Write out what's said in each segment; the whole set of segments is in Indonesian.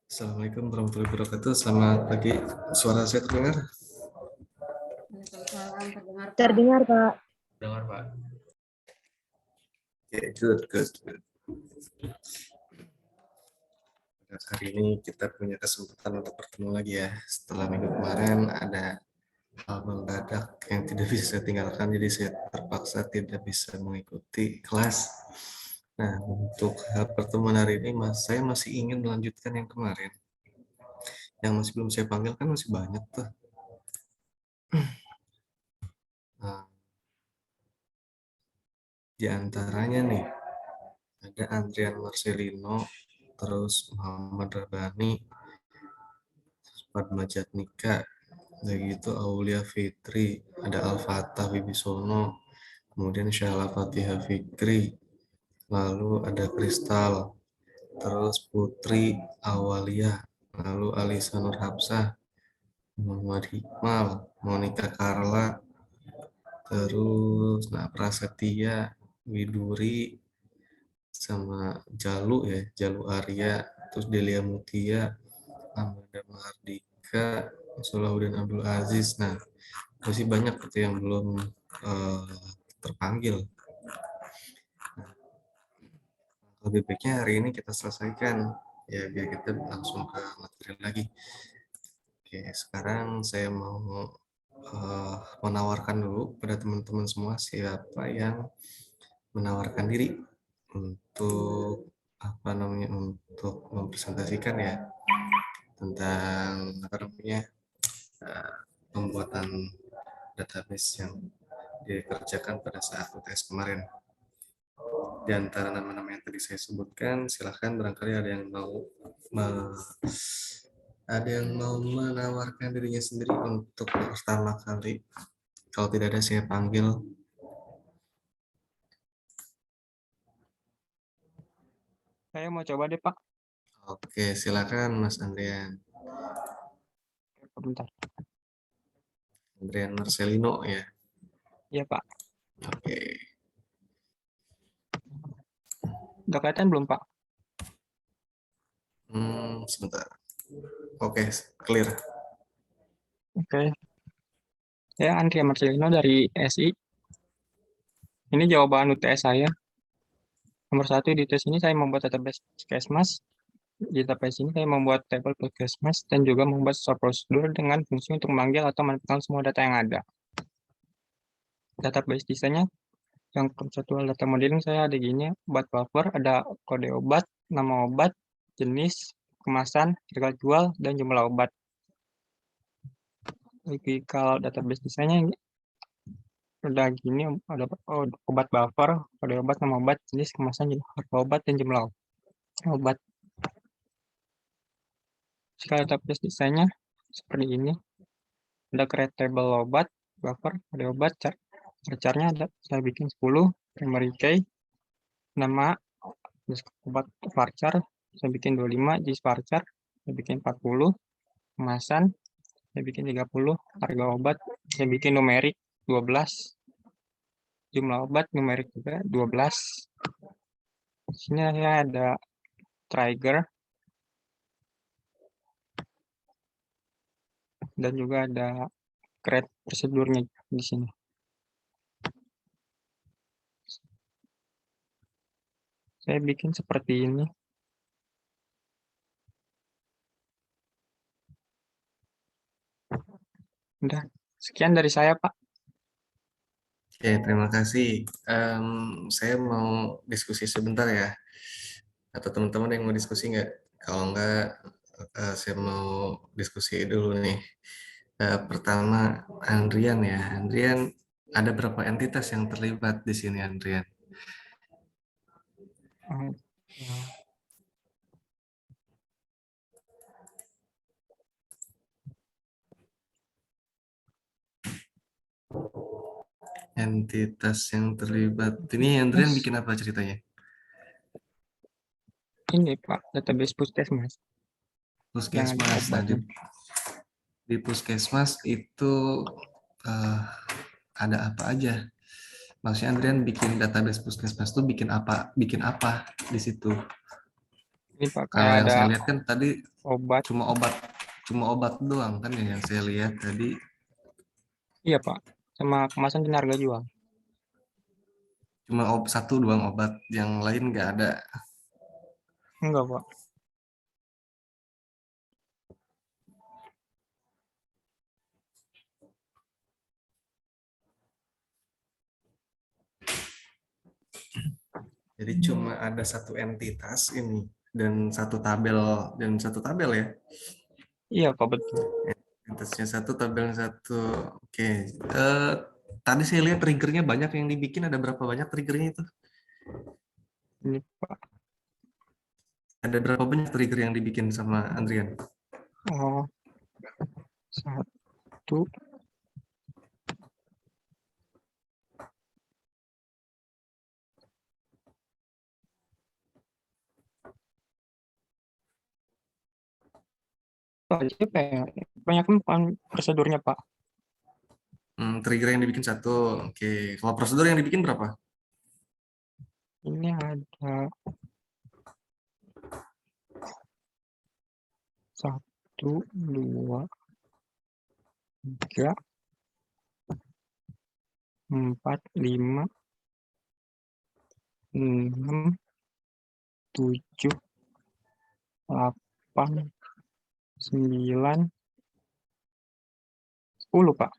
Assalamualaikum warahmatullahi wabarakatuh. Selamat pagi. Suara saya terdengar? Waalaikumsalam, terdengar Pak. Terdengar, Pak. Dengar, Pak. Oke, good, good, good. Pada hari ini kita punya kesempatan untuk bertemu lagi ya. Setelah minggu kemarin ada hal mendadak yang tidak bisa saya tinggalkan, jadi saya terpaksa tidak bisa mengikuti kelas. Nah, untuk pertemuan hari ini, saya masih ingin melanjutkan yang kemarin. Yang masih belum saya panggil kan masih banyak tuh. Nah, di antaranya nih, ada Andrian Marcelino, terus Muhammad Rabani, Padma Jatnika, ada gitu Aulia Fitri, ada Al-Fatah Wibisono, kemudian Syahla Fatihah Fikri, lalu ada Kristal, terus Putri Awalia, lalu Alisa Nur Hapsah, Muhammad Hikmal, Monica Carla, terus Prasetya, Widuri, sama Jalu ya, Jalu Arya, terus Delia Mutia, Amanda Mahardika, Solahuddin Abdul Aziz. Nah, masih banyak itu yang belum terpanggil. Lebih baiknya hari ini kita selesaikan ya, biar kita langsung ke materi lagi. Oke, sekarang saya mau menawarkan dulu pada teman-teman semua siapa yang menawarkan diri untuk untuk mempresentasikan ya tentang pembuatan database yang dikerjakan pada saat UTS kemarin. Di antara nama-nama yang tadi saya sebutkan, silahkan barangkali ada yang mau menawarkan dirinya sendiri untuk pertama kali. Kalau tidak ada, saya panggil. Saya mau coba deh, Pak. Oke, silakan Mas Andrian. Bentar. Andrian Marcelino ya. Iya, Pak. Oke. Udah kelihatan belum, Pak? Sebentar. Oke, clear. Oke. Saya Andrea Marcelino dari SI. Ini jawaban UTS saya. Nomor 1, di tes ini saya membuat database Puskesmas. Di database ini saya membuat tabel Puskesmas dan juga membuat short prosedur dengan fungsi untuk memanggil atau menempelkan semua data yang ada. Database desainnya yang konseptual data modeling saya ada gini, obat buffer, ada kode obat, nama obat, jenis, kemasan, harga jual, dan jumlah obat. Jadi kalau database desainnya udah gini, ada obat buffer, kode obat, nama obat, jenis, kemasan, harga obat, dan jumlah obat. Jika database desainnya seperti ini, ada create table obat, buffer, kode obat, chartnya ada, saya bikin 10, primary key, nama, obat varchar, saya bikin 25, jenis varchar, saya bikin 40, kemasan, saya bikin 30, harga obat, saya bikin numerik 12, jumlah obat numerik juga 12. Di sini ada trigger dan juga ada create prosedurnya di sini. Saya bikin seperti ini. Udah, sekian dari saya, Pak. Oke, terima kasih. Saya mau diskusi sebentar ya. Atau teman-teman yang mau diskusi nggak? Kalau nggak, saya mau diskusi dulu nih. Pertama, Andrian ya. Andrian, ada berapa entitas yang terlibat di sini, Andrian? Entitas yang terlibat. Ini Andrian bikin apa ceritanya? Ini, Pak, database Puskesmas. Puskesmas. Nah, di Puskesmas itu ada apa aja? Maksudnya Andrian bikin database Puskesmas itu bikin apa di situ? Ini Pak Kalau kayak yang ada saya lihat kan tadi obat. cuma obat doang kan ya yang saya lihat tadi. Iya Pak. Sama kemasan dan harga jual. Cuma satu doang obat, yang lain nggak ada. Enggak Pak. Jadi cuma ada satu entitas ini dan satu tabel ya. Iya Pak betul. Entitasnya satu, tabelnya satu. Oke. Tadi saya lihat triggernya banyak yang dibikin, ada berapa banyak triggernya itu? Ini Pak. Ada berapa banyak trigger yang dibikin sama Andrian? Oh, satu. Pak, siapa ya? Banyak kan prosedurnya Pak. Trigger yang dibikin satu. Oke. Kalau prosedur yang dibikin berapa? Ini ada satu, dua, tiga, empat, lima, enam, tujuh, delapan, sembilan, 10 Pak.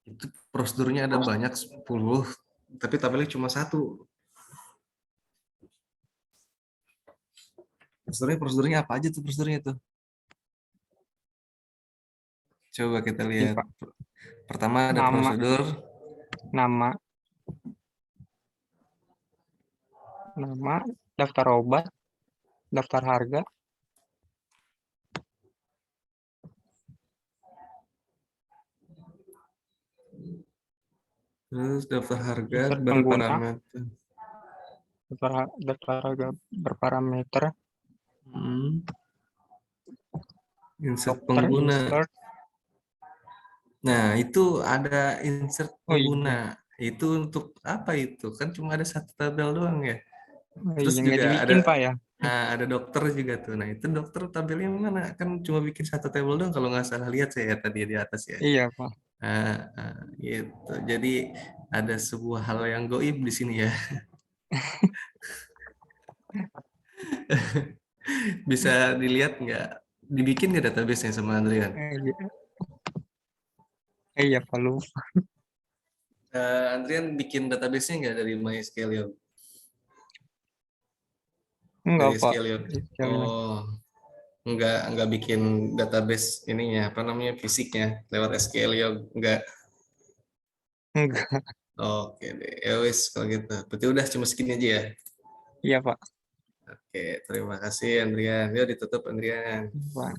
Itu prosedurnya ada banyak 10, tapi tabelnya cuma satu. Prosedurnya apa aja tuh prosedurnya tuh? Coba kita Ini lihat. Pak. Pertama ada Nama, prosedur. nama, nama, daftar obat, daftar harga, Terus daftar harga insert pengguna, berparameter. daftar harga berparameter, Hmm, Insert dokter pengguna. insert. Nah, itu ada insert Oh iya, pengguna. Itu untuk apa itu? Kan cuma ada satu tabel doang ya. oh Terus iya nggak juga dibikin Pak ya. ada dokter juga tuh. Nah, itu dokter tabelnya mana? Kan cuma bikin satu tabel doang kalau nggak salah lihat saya tadi di atas ya. Iya Pak. Gitu. Jadi ada sebuah hal yang goib di sini ya. Bisa dilihat nggak? Dibikin nggak database-nya sama Andrian? Iya, iya Pak lu. Andrian bikin database-nya nggak dari MySQL ya? Enggak Dari Pak. SQL. Sekalian. Oh, nggak bikin database ininya apa namanya fisiknya lewat SQL ya nggak. Enggak. Oke deh, ya wis kalau gitu. Berarti udah cuma segini aja ya. Iya Pak. Oke, terima kasih Andrian. Yuk ditutup Andrian. Pak.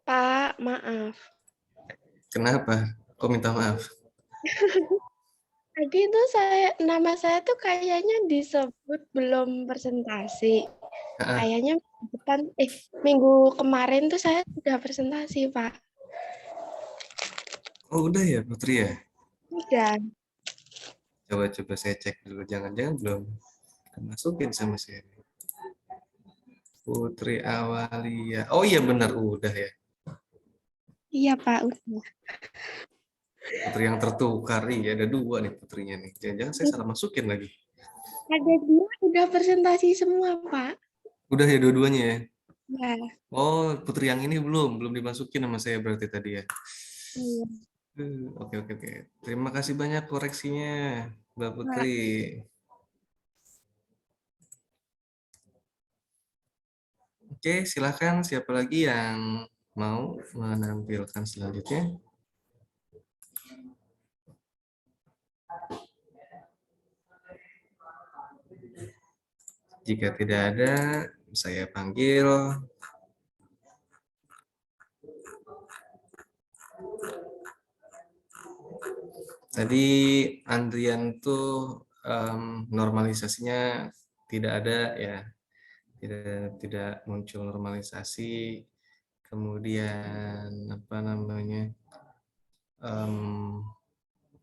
Pak, maaf. Kenapa? Kok minta maaf? Tadi itu nama saya tuh kayaknya disebut belum presentasi. Ah, Kayaknya minggu kemarin tuh saya sudah presentasi, Pak. oh udah ya Putri ya. Udah. Coba saya cek dulu. Jangan-jangan belum masukin sama saya. Putri Awalia. Oh iya benar udah ya. Iya, Pak, udah. Putri yang tertukar. Iya ada dua nih putrinya nih. Jangan-jangan saya salah masukin lagi. Ada dua udah presentasi semua, Pak. Udah ya dua-duanya ya. Ya. Oh, putri yang ini belum dimasukin sama saya berarti tadi ya. Iya, Oke. Terima kasih banyak koreksinya, Mbak Putri. Pak. Oke, silakan siapa lagi yang mau menampilkan selanjutnya. Jika tidak ada, saya panggil. Tadi Andrian tuh normalisasinya tidak ada ya, tidak muncul normalisasi. Kemudian apa namanya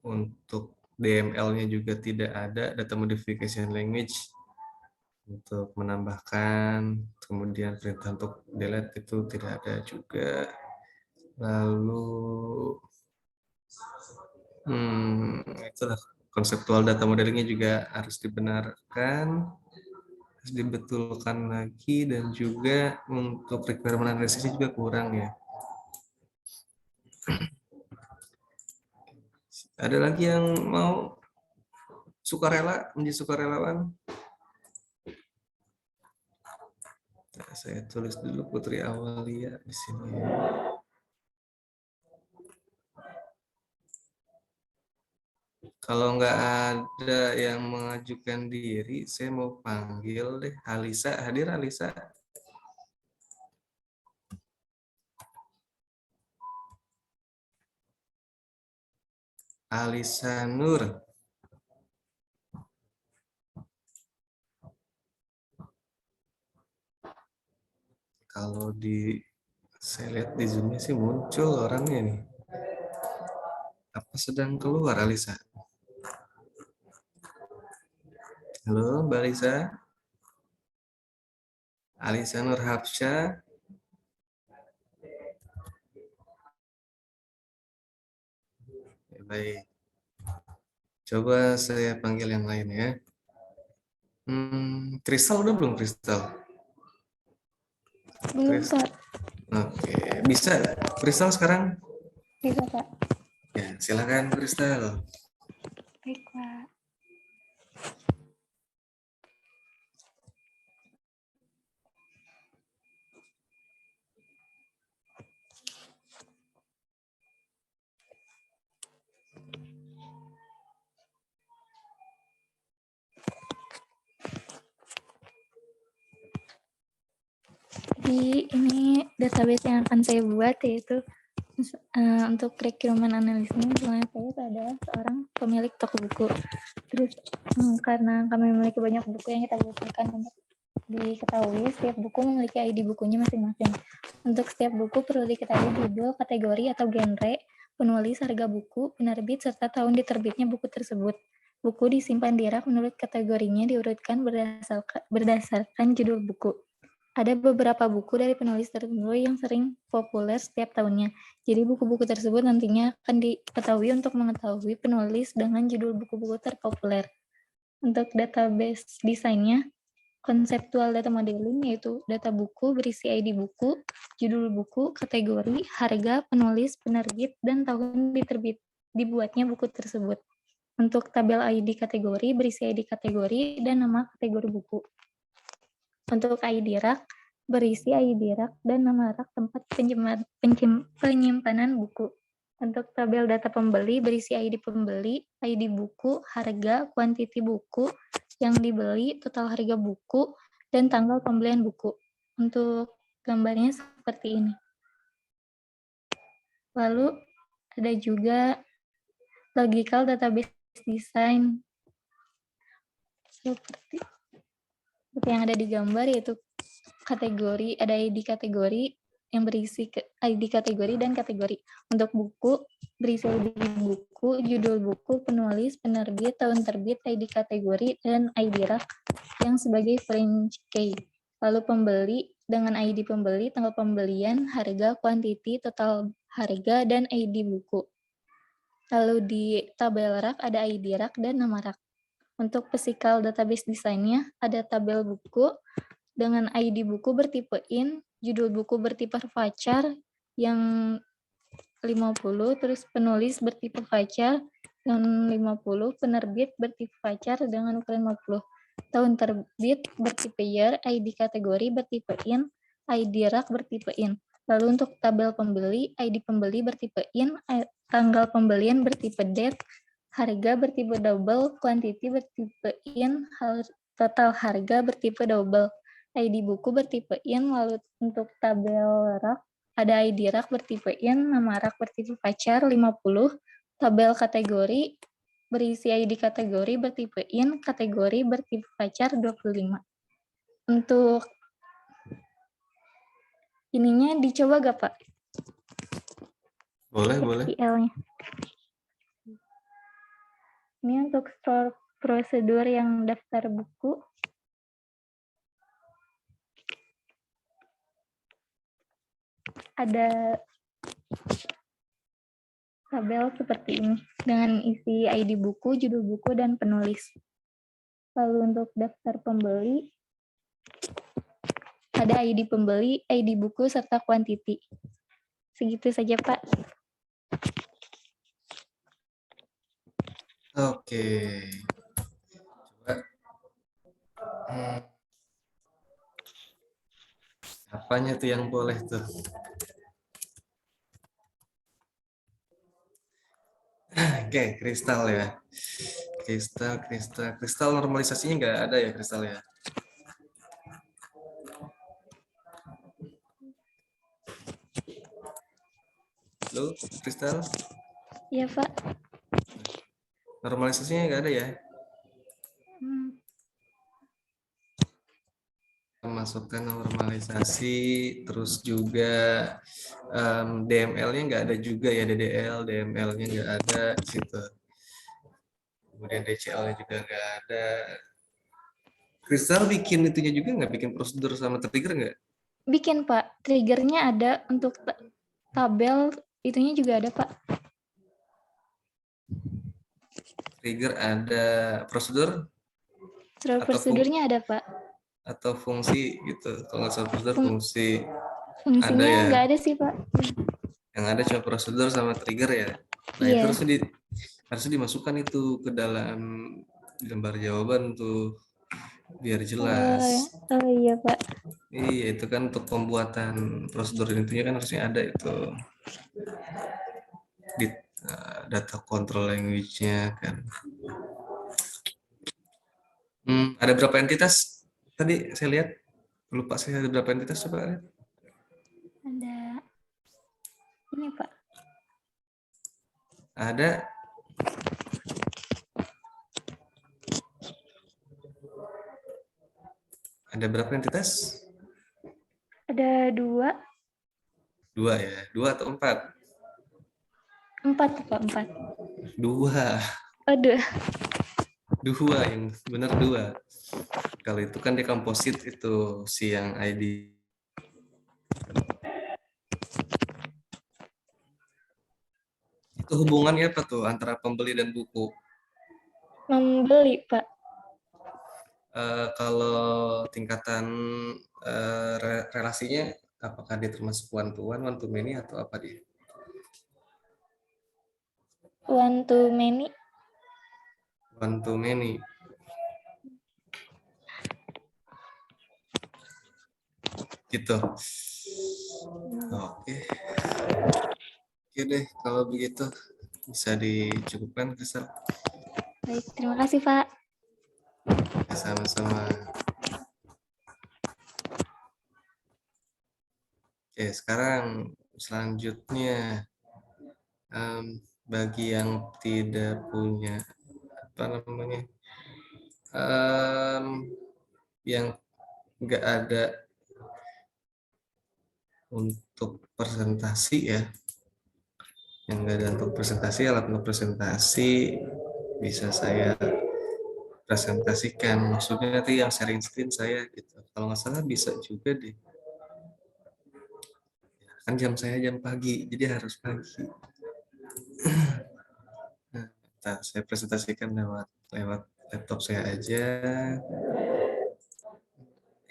untuk DML-nya juga tidak ada, data modification language untuk menambahkan, kemudian perintah untuk delete itu tidak ada juga. Lalu itulah konseptual data modelingnya juga harus dibenarkan, harus dibetulkan lagi, dan juga untuk requirement analisisnya juga kurang ya. Ada lagi yang mau sukarela menjadi sukarelawan? Nah, saya tulis dulu Putri Awalia di sini. Kalau nggak ada yang mengajukan diri, saya mau panggil deh Alisa. Hadir Alisa? Alisa Nur. Kalau saya lihat di Zoom-nya sih muncul orangnya nih. Apa sedang keluar Alisa? Halo Mbak Alisa? Alisa Nur Hapsya. Ya, baik. Coba saya panggil yang lain ya. Kristal udah belum Kristal? Belum, Pak. Oke, bisa Kristal sekarang? Bisa, Pak. Ya, silakan Kristal. Baik, Pak. Jadi ini database yang akan saya buat yaitu untuk requirement analisisnya, misalnya saya adalah seorang pemilik toko buku. Terus karena kami memiliki banyak buku yang kita butuhkan untuk diketahui, setiap buku memiliki ID bukunya masing-masing. Untuk setiap buku perlu diketahui judul, kategori atau genre, penulis, harga buku, penerbit, serta tahun diterbitnya buku tersebut. Buku disimpan di rak menurut kategorinya diurutkan berdasarkan judul buku. Ada beberapa buku dari penulis tertentu yang sering populer setiap tahunnya. Jadi buku-buku tersebut nantinya akan diketahui untuk mengetahui penulis dengan judul buku-buku terpopuler. Untuk database desainnya, konseptual data modeling yaitu data buku berisi ID buku, judul buku, kategori, harga, penulis, penerbit, dan tahun dibuatnya buku tersebut. Untuk tabel ID kategori berisi ID kategori dan nama kategori buku. Untuk ID rak, berisi ID rak dan nama rak tempat penyimpanan buku. Untuk tabel data pembeli, berisi ID pembeli, ID buku, harga, kuantiti buku yang dibeli, total harga buku, dan tanggal pembelian buku. Untuk gambarnya seperti ini. Lalu ada juga logical database design. Seperti yang ada di gambar, yaitu kategori, ada ID kategori yang berisi ID kategori dan kategori. Untuk buku, berisi ID buku, judul buku, penulis, penerbit, tahun terbit, ID kategori, dan ID rak yang sebagai French key. Lalu pembeli dengan ID pembeli, tanggal pembelian, harga, kuantiti, total harga, dan ID buku. Lalu di tabel rak ada ID rak dan nama rak. Untuk physical database desainnya ada tabel buku dengan ID buku bertipe in, judul buku bertipe Facar yang 50, terus penulis bertipe Facar yang 50, penerbit bertipe Facar dengan ukuran 50. Tahun terbit bertipe year, ID kategori bertipe in, ID rak bertipe in. Lalu untuk tabel pembeli, ID pembeli bertipe in, tanggal pembelian bertipe date, harga bertipe double, kuantiti bertipe in, total harga bertipe double, ID buku bertipe in. Lalu untuk tabel rak ada ID rak bertipe in, nama rak bertipe Facar 50, tabel kategori berisi ID kategori bertipe in, kategori bertipe Facar 25. Untuk ininya dicoba gak, Pak? Boleh, boleh. SQL-nya. Ini untuk prosedur yang daftar buku. Ada tabel seperti ini dengan isi ID buku, judul buku, dan penulis. Lalu untuk daftar pembeli, ada ID pembeli, ID buku, serta kuantiti. Segitu saja, Pak. Oke. Coba. Apanya tuh yang boleh tuh? Oke, kristal ya. Kristal normalisasinya nggak ada ya kristal ya. Halo, kristal. Iya, Pak. Normalisasinya nggak ada ya. Masukkan normalisasi, terus juga DML-nya nggak ada juga ya, DDL, DML-nya nggak ada di situ. Kemudian DCL-nya juga nggak ada. Kristal bikin itunya juga nggak, bikin prosedur sama trigger nggak? Bikin, Pak. Triggernya ada untuk tabel, itunya juga ada, Pak. Trigger ada, prosedur Prosedurnya ada, Pak. atau fungsi gitu. Kalau nggak salah prosedur, fungsi ada Fungsinya ya. nggak ada sih, Pak. Yang ada cuma prosedur sama trigger ya. Nah, itu Iya. harusnya dimasukkan itu ke dalam gambar jawaban tuh biar jelas. Oh iya, Pak. Iya, itu kan untuk pembuatan prosedur intinya kan harusnya ada itu di data control language-nya kan. Ada berapa entitas? Tadi saya lihat, lupa saya ada berapa entitas coba lihat. Ada ini, Pak. Ada berapa entitas? Ada 2. 2 ya, 2 atau 4? 4, Pak, 4. 2. Oh, 2. 2 yang benar 2. Kalau itu kan dia komposit itu si yang ID. Itu hubungannya apa tuh antara pembeli dan buku? Membeli, Pak. Kalau tingkatan relasinya, apakah dia termasuk one to many, atau apa dia? One to many. One to many. Gitu. Oke. Oke deh, kalau begitu bisa dicukupkan, Kesal. Baik, terima kasih, Pak. Sama-sama. Oke, sekarang selanjutnya bagi yang tidak punya apa namanya, yang nggak ada untuk presentasi ya, yang nggak ada untuk presentasi, alat untuk presentasi bisa saya presentasikan, maksudnya nanti yang sharing screen saya gitu. Kalau nggak salah bisa juga deh, kan jam saya jam pagi, jadi harus pagi. Nah, saya presentasikan lewat laptop saya aja.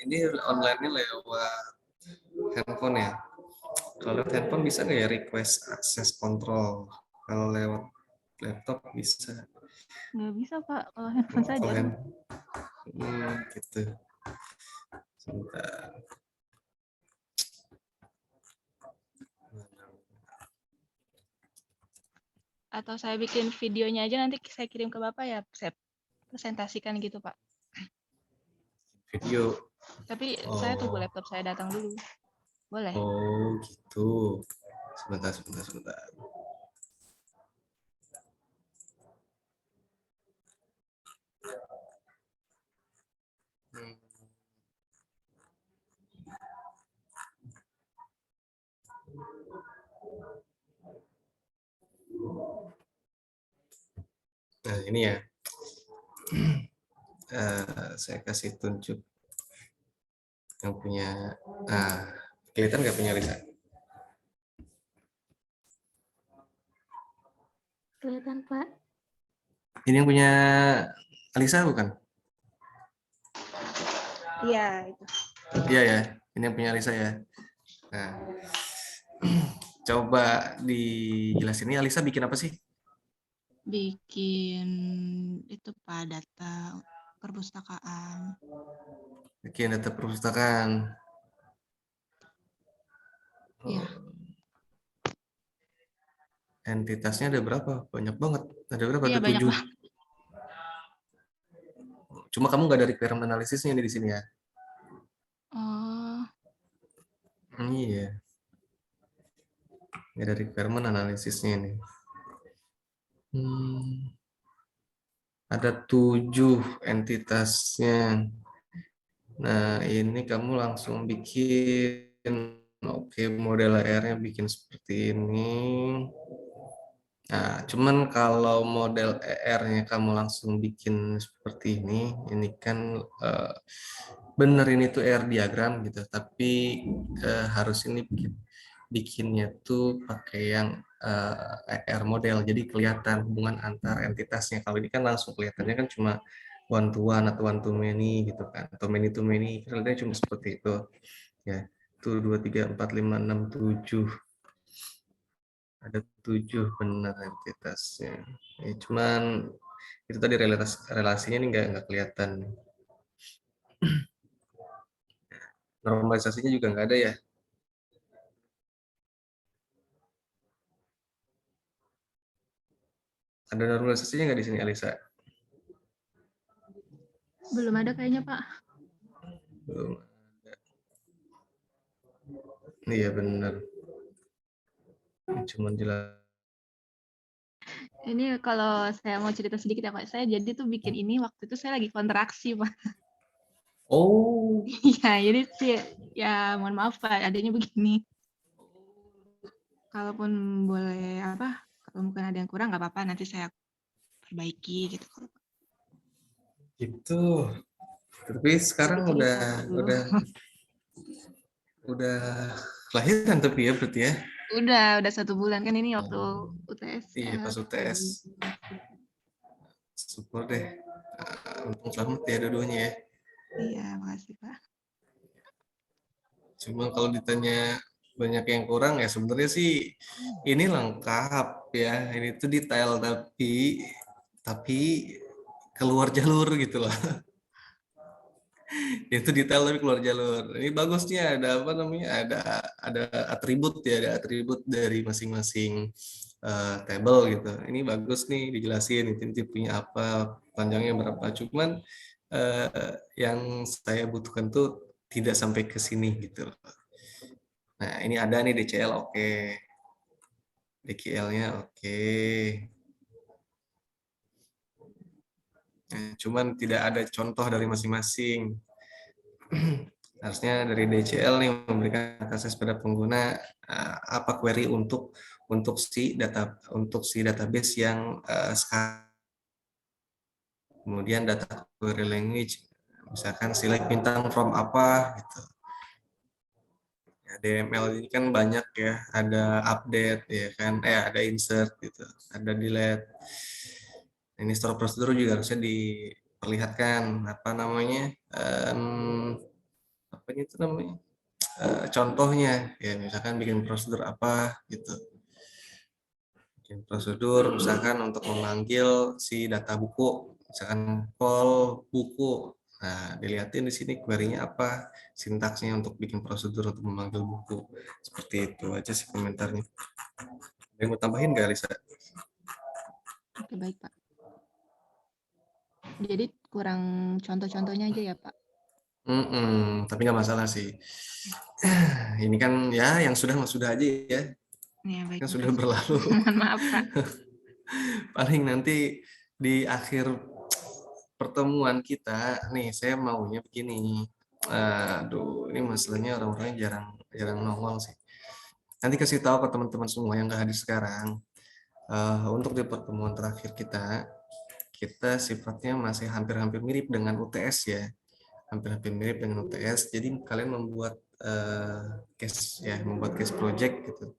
Ini online-nya lewat handphone ya. Kalau lewat handphone bisa nggak ya request akses kontrol? Kalau lewat laptop bisa. Nggak bisa, Pak. Kalau handphone saya jarang. Gitu. Sebentar. Atau saya bikin videonya aja nanti saya kirim ke Bapak ya, saya presentasikan gitu, Pak. Video. Tapi saya tunggu laptop saya datang dulu. Boleh? Oh, gitu. Sebentar. Nah, ini ya, saya kasih tunjuk yang punya, kelihatan nggak punya Lisa? Kelihatan, Pak. Ini yang punya Alisa bukan? Iya, itu. Iya ya, ini yang punya Alisa ya. Nah, coba dijelasin ini Alisa bikin apa sih? Bikin itu Pak, data perpustakaan. Bikin data perpustakaan. Iya. Entitasnya ada berapa? Banyak banget. Ada berapa? Iya, Ada banyak 7. banget. Cuma kamu nggak ada requirement analisisnya nih di sini ya. Oh, Iya. Nggak ada requirement analisisnya nih. Ada 7 entitasnya. Nah, ini kamu langsung bikin. Oke, model R-nya bikin seperti ini. Nah, cuman kalau model ER-nya kamu langsung bikin seperti ini kan bener ini tuh ER diagram gitu, tapi harus ini bikinnya tuh pakai yang ER model, jadi kelihatan hubungan antar entitasnya. Kalau ini kan langsung kelihatannya kan cuma one to one atau one to many gitu kan, atau many to many, kelihatannya cuma seperti itu ya. Tuh 2, 3, 4, 5, 6, 7. Ada 7 benar entitasnya. Ya, cuman itu tadi relasinya ini nggak kelihatan. Normalisasinya juga nggak ada ya. Ada normalisasinya nggak di sini, Alisa? belum ada kayaknya Pak. Belum ada. Iya benar. Cuman jelas. Ini kalau saya mau cerita sedikit ya Pak, saya jadi tuh bikin ini waktu itu saya lagi kontraksi Pak. Oh, Iya, jadi sih ya mohon maaf Pak, adanya begini. Kalaupun boleh apa, kalau mungkin ada yang kurang nggak apa-apa, nanti saya perbaiki gitu. gitu. Tapi sekarang Sedikit udah cerita dulu. udah lahiran tapi ya berarti ya. Udah 1 bulan kan ini waktu UTS. Iya pas UTS. Syukur deh. Untung selamat ya dua-duanya ya. Iya, makasih Pak. Cuma kalau ditanya banyak yang kurang ya sebenarnya sih ini lengkap ya. Ini tuh detail tapi keluar jalur gitu loh. Itu detail tapi keluar jalur. Ini bagusnya ada apa namanya? Ada atribut ya, ada atribut dari masing-masing table gitu. Ini bagus nih dijelasin ini punya apa, panjangnya berapa. Cuman yang saya butuhkan tuh tidak sampai ke sini gitu loh. Nah, ini ada nih DCL oke. DQL-nya oke. Nah, cuman tidak ada contoh dari masing-masing. Harusnya dari DCL nih memberikan akses pada pengguna apa query untuk si database yang sekarang. Kemudian data query language, misalkan select bintang from apa gitu. Ya, DML ini kan banyak ya, ada update ya kan, ada insert gitu, ada delete. Ini store prosedur juga harusnya diperlihatkan apa namanya, apa itu namanya, contohnya ya misalkan bikin prosedur apa gitu. Bikin prosedur misalkan untuk memanggil si data buku, misalkan call buku. Nah, dilihatin di sini query-nya apa, sintaksnya untuk bikin prosedur untuk memanggil buku. Seperti itu aja sih komentarnya. Ada yang mau tambahin nggak, Lisa? Oke, baik Pak. Jadi kurang contoh-contohnya aja ya Pak. Tapi nggak masalah sih. Ini kan ya yang sudah aja ya, Ya, baik. yang sudah Makasih. berlalu. Mohon maaf Pak. Paling nanti di akhir pertemuan kita, nih saya maunya begini. Aduh, ini masalahnya orang-orangnya jarang nongol sih. Nanti kasih tahu ke teman-teman semua yang nggak hadir sekarang. Untuk di pertemuan terakhir kita kita sifatnya masih hampir-hampir mirip dengan UTS ya. Hampir-hampir mirip dengan UTS. Jadi kalian membuat case ya, membuat case project gitu.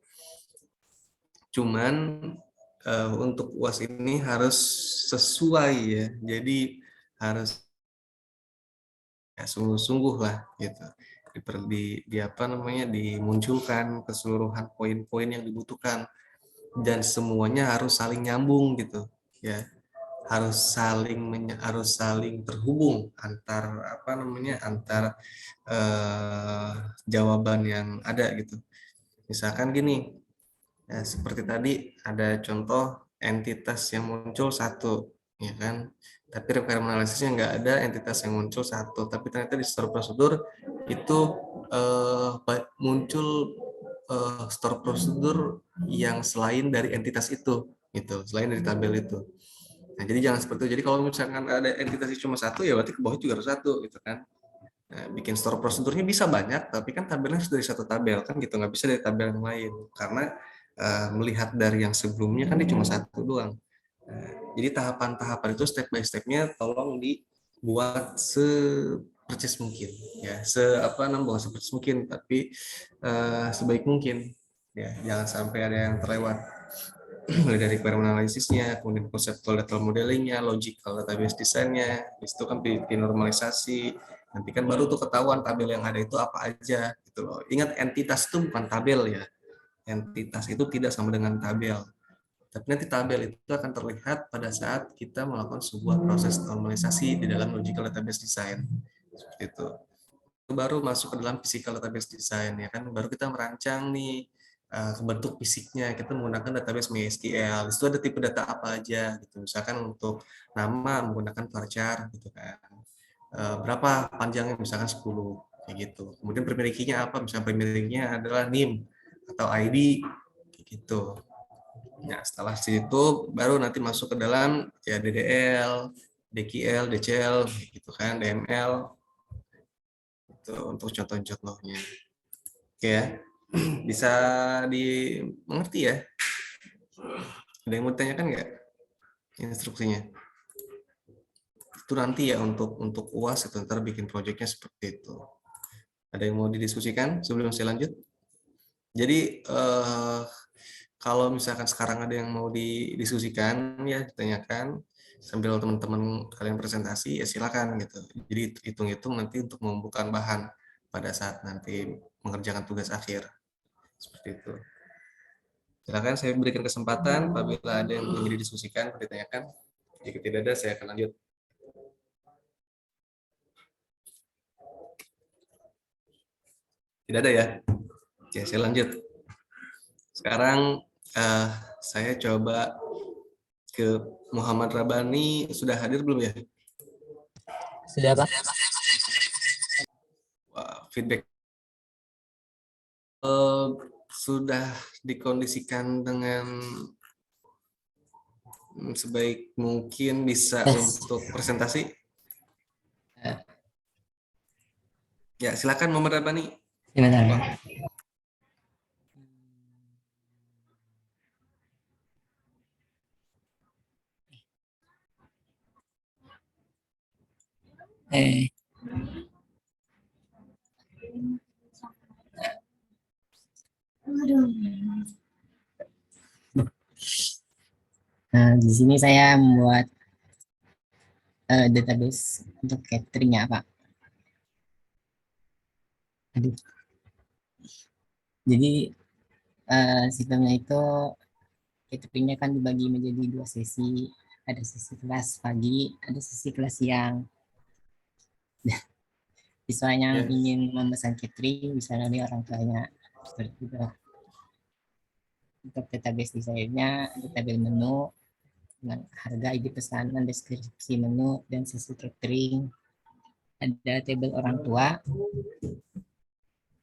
Cuman untuk UAS ini harus sesuai ya. Jadi harus ya, sungguh-sungguh lah gitu. Di apa namanya dimunculkan keseluruhan poin-poin yang dibutuhkan dan semuanya harus saling nyambung gitu ya, harus saling terhubung antar apa namanya antar jawaban yang ada gitu. Misalkan gini ya, seperti tadi ada contoh entitas yang muncul satu ya kan, tapi requirement analisisnya nggak ada entitas yang muncul satu, tapi ternyata di store prosedur itu muncul store prosedur yang selain dari entitas itu gitu, selain dari tabel itu. Nah, jadi jangan seperti itu. Jadi kalau misalkan ada entitas cuma satu ya berarti ke bawah juga harus satu gitu kan. Nah, bikin store prosedurnya bisa banyak, tapi kan tabelnya harus dari satu tabel kan gitu, nggak bisa dari tabel yang lain karena melihat dari yang sebelumnya kan dia cuma satu doang. Nah, jadi tahapan-tahapan itu step by stepnya tolong dibuat sepercis mungkin ya, apa namanya sepercis mungkin, tapi sebaik mungkin ya, jangan sampai ada yang terlewat. Mulai dari requirement analisisnya, kemudian conceptual data modelingnya, logical database desainnya, itu kan dinormalisasi, nanti kan baru tuh ketahuan tabel yang ada itu apa aja gitu loh. Ingat entitas itu bukan tabel ya, entitas itu tidak sama dengan tabel, tapi nanti tabel itu akan terlihat pada saat kita melakukan sebuah proses normalisasi di dalam logical database design seperti itu. Baru masuk ke dalam physical database design ya kan, baru kita merancang nih bentuk fisiknya, kita menggunakan database MySQL. Itu ada tipe data apa aja gitu, misalkan untuk nama menggunakan varchar gitu kan, berapa panjangnya misalkan 10 kayak gitu, kemudian primary key-nya apa, misalnya primary key-nya adalah NIM atau ID kayak gitu. Nah, setelah situ baru nanti masuk ke dalam ya DDL, DQL, DCL gitu kan, DML itu untuk contoh-contohnya. Oke ya, bisa dimengerti ya? Ada yang mau ditanyakan nggak instruksinya? Itu nanti ya untuk UAS itu ntar bikin proyeknya seperti itu. Ada yang mau didiskusikan sebelum saya lanjut? Jadi kalau misalkan sekarang ada yang mau didiskusikan ya ditanyakan sambil teman-teman kalian presentasi ya silakan gitu. Jadi hitung-hitung nanti untuk membuka bahan pada saat nanti mengerjakan tugas akhir seperti itu. Silakan saya berikan kesempatan apabila ada yang ingin didiskusikan atau ditanyakan. Jika tidak ada saya akan lanjut. Tidak ada ya? Oke, saya lanjut. Sekarang saya coba ke Muhammad Rabani. Sudah hadir belum ya? Sudah, Pak. Wah, feedback. Sudah dikondisikan dengan sebaik mungkin bisa untuk presentasi? Ya, silakan Muhammad Rabani. Sebentar. Nah, di sini saya membuat database untuk cateringnya, Pak. Aduh. Jadi sistemnya itu cateringnya kan dibagi menjadi 2 sesi. Ada sesi kelas pagi, ada sesi kelas siang. Siswa yang ingin memesan catering bisa dari orang tuanya. Seperti itu. Untuk database desainnya ada tabel menu dengan harga, ide pesanan, deskripsi menu, dan sesi catering. Ada tabel orang tua,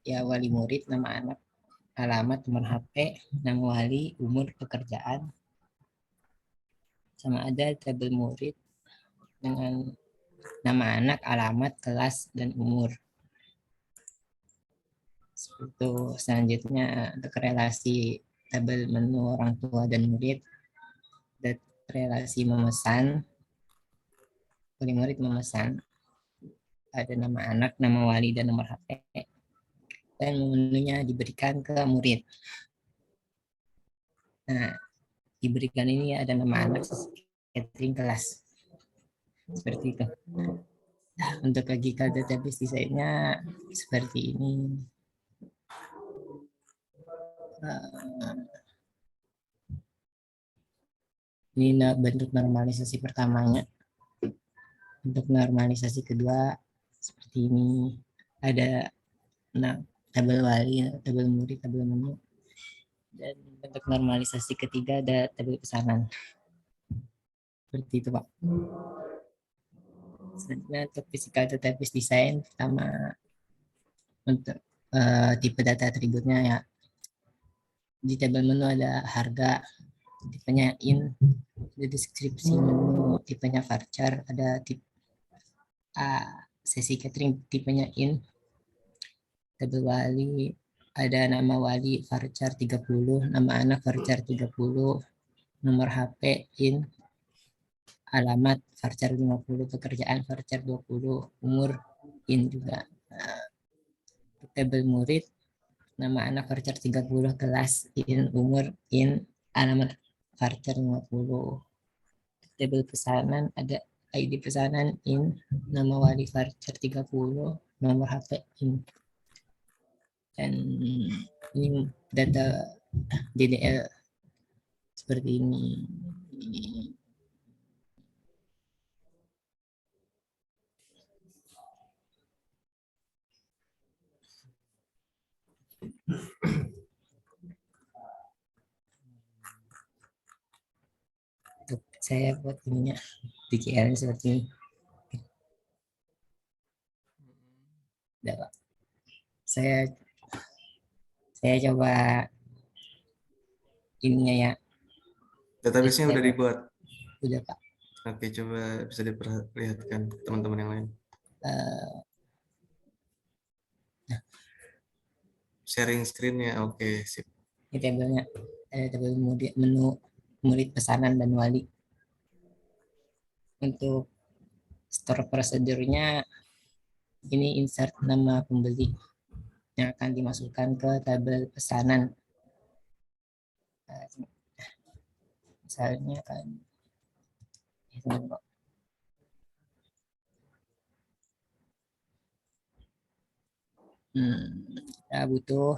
ya wali murid, nama anak, alamat, nomor HP, nama wali, umur, pekerjaan. Sama ada tabel murid dengan nama anak, alamat, kelas, dan umur. Seperti selanjutnya untuk relasi tabel menu orang tua dan murid, dan relasi memesan, wali murid memesan ada nama anak, nama wali, dan nomor HP. Dan menunya diberikan ke murid. Nah, diberikan ini ada nama anak catering kelas. Seperti itu. Nah, untuk logical database desainnya seperti ini. Ini bentuk normalisasi pertamanya. Untuk normalisasi kedua seperti ini. Ada tabel wali, tabel murid, tabel menu. Dan bentuk normalisasi ketiga ada tabel pesanan. Seperti itu, Pak. Selanjutnya untuk physical database design, pertama untuk tipe data atributnya ya. Di tabel menu ada harga, tipenya in, ada deskripsi menu, tipenya varchar, ada tipe sesi catering, tipenya in. Tabel wali, ada nama wali varchar 30, nama anak varchar 30, nomor HP in, alamat varchar 50, pekerjaan varchar 20, umur in juga. Tabel murid, nama anak varchar 30, kelas in, umur in, alamat varchar 50. Tabel pesanan ada ID pesanan in, nama wali varchar 30, nomor HP in. Dan ini data DDL seperti ini. Untuk saya buat ininya DKL seperti ini. Udah, Pak. Saya coba ininya ya. Database-nya udah dibuat. Udah, Pak. Oke, coba bisa diperlihatkan ke teman-teman yang lain. Sharing screen-nya, oke, sip. Ini tabelnya, ada tabel menu murid pesanan dan wali. Untuk store prosedurnya, ini insert nama pembeli yang akan dimasukkan ke tabel pesanan. Misalnya kan kita butuh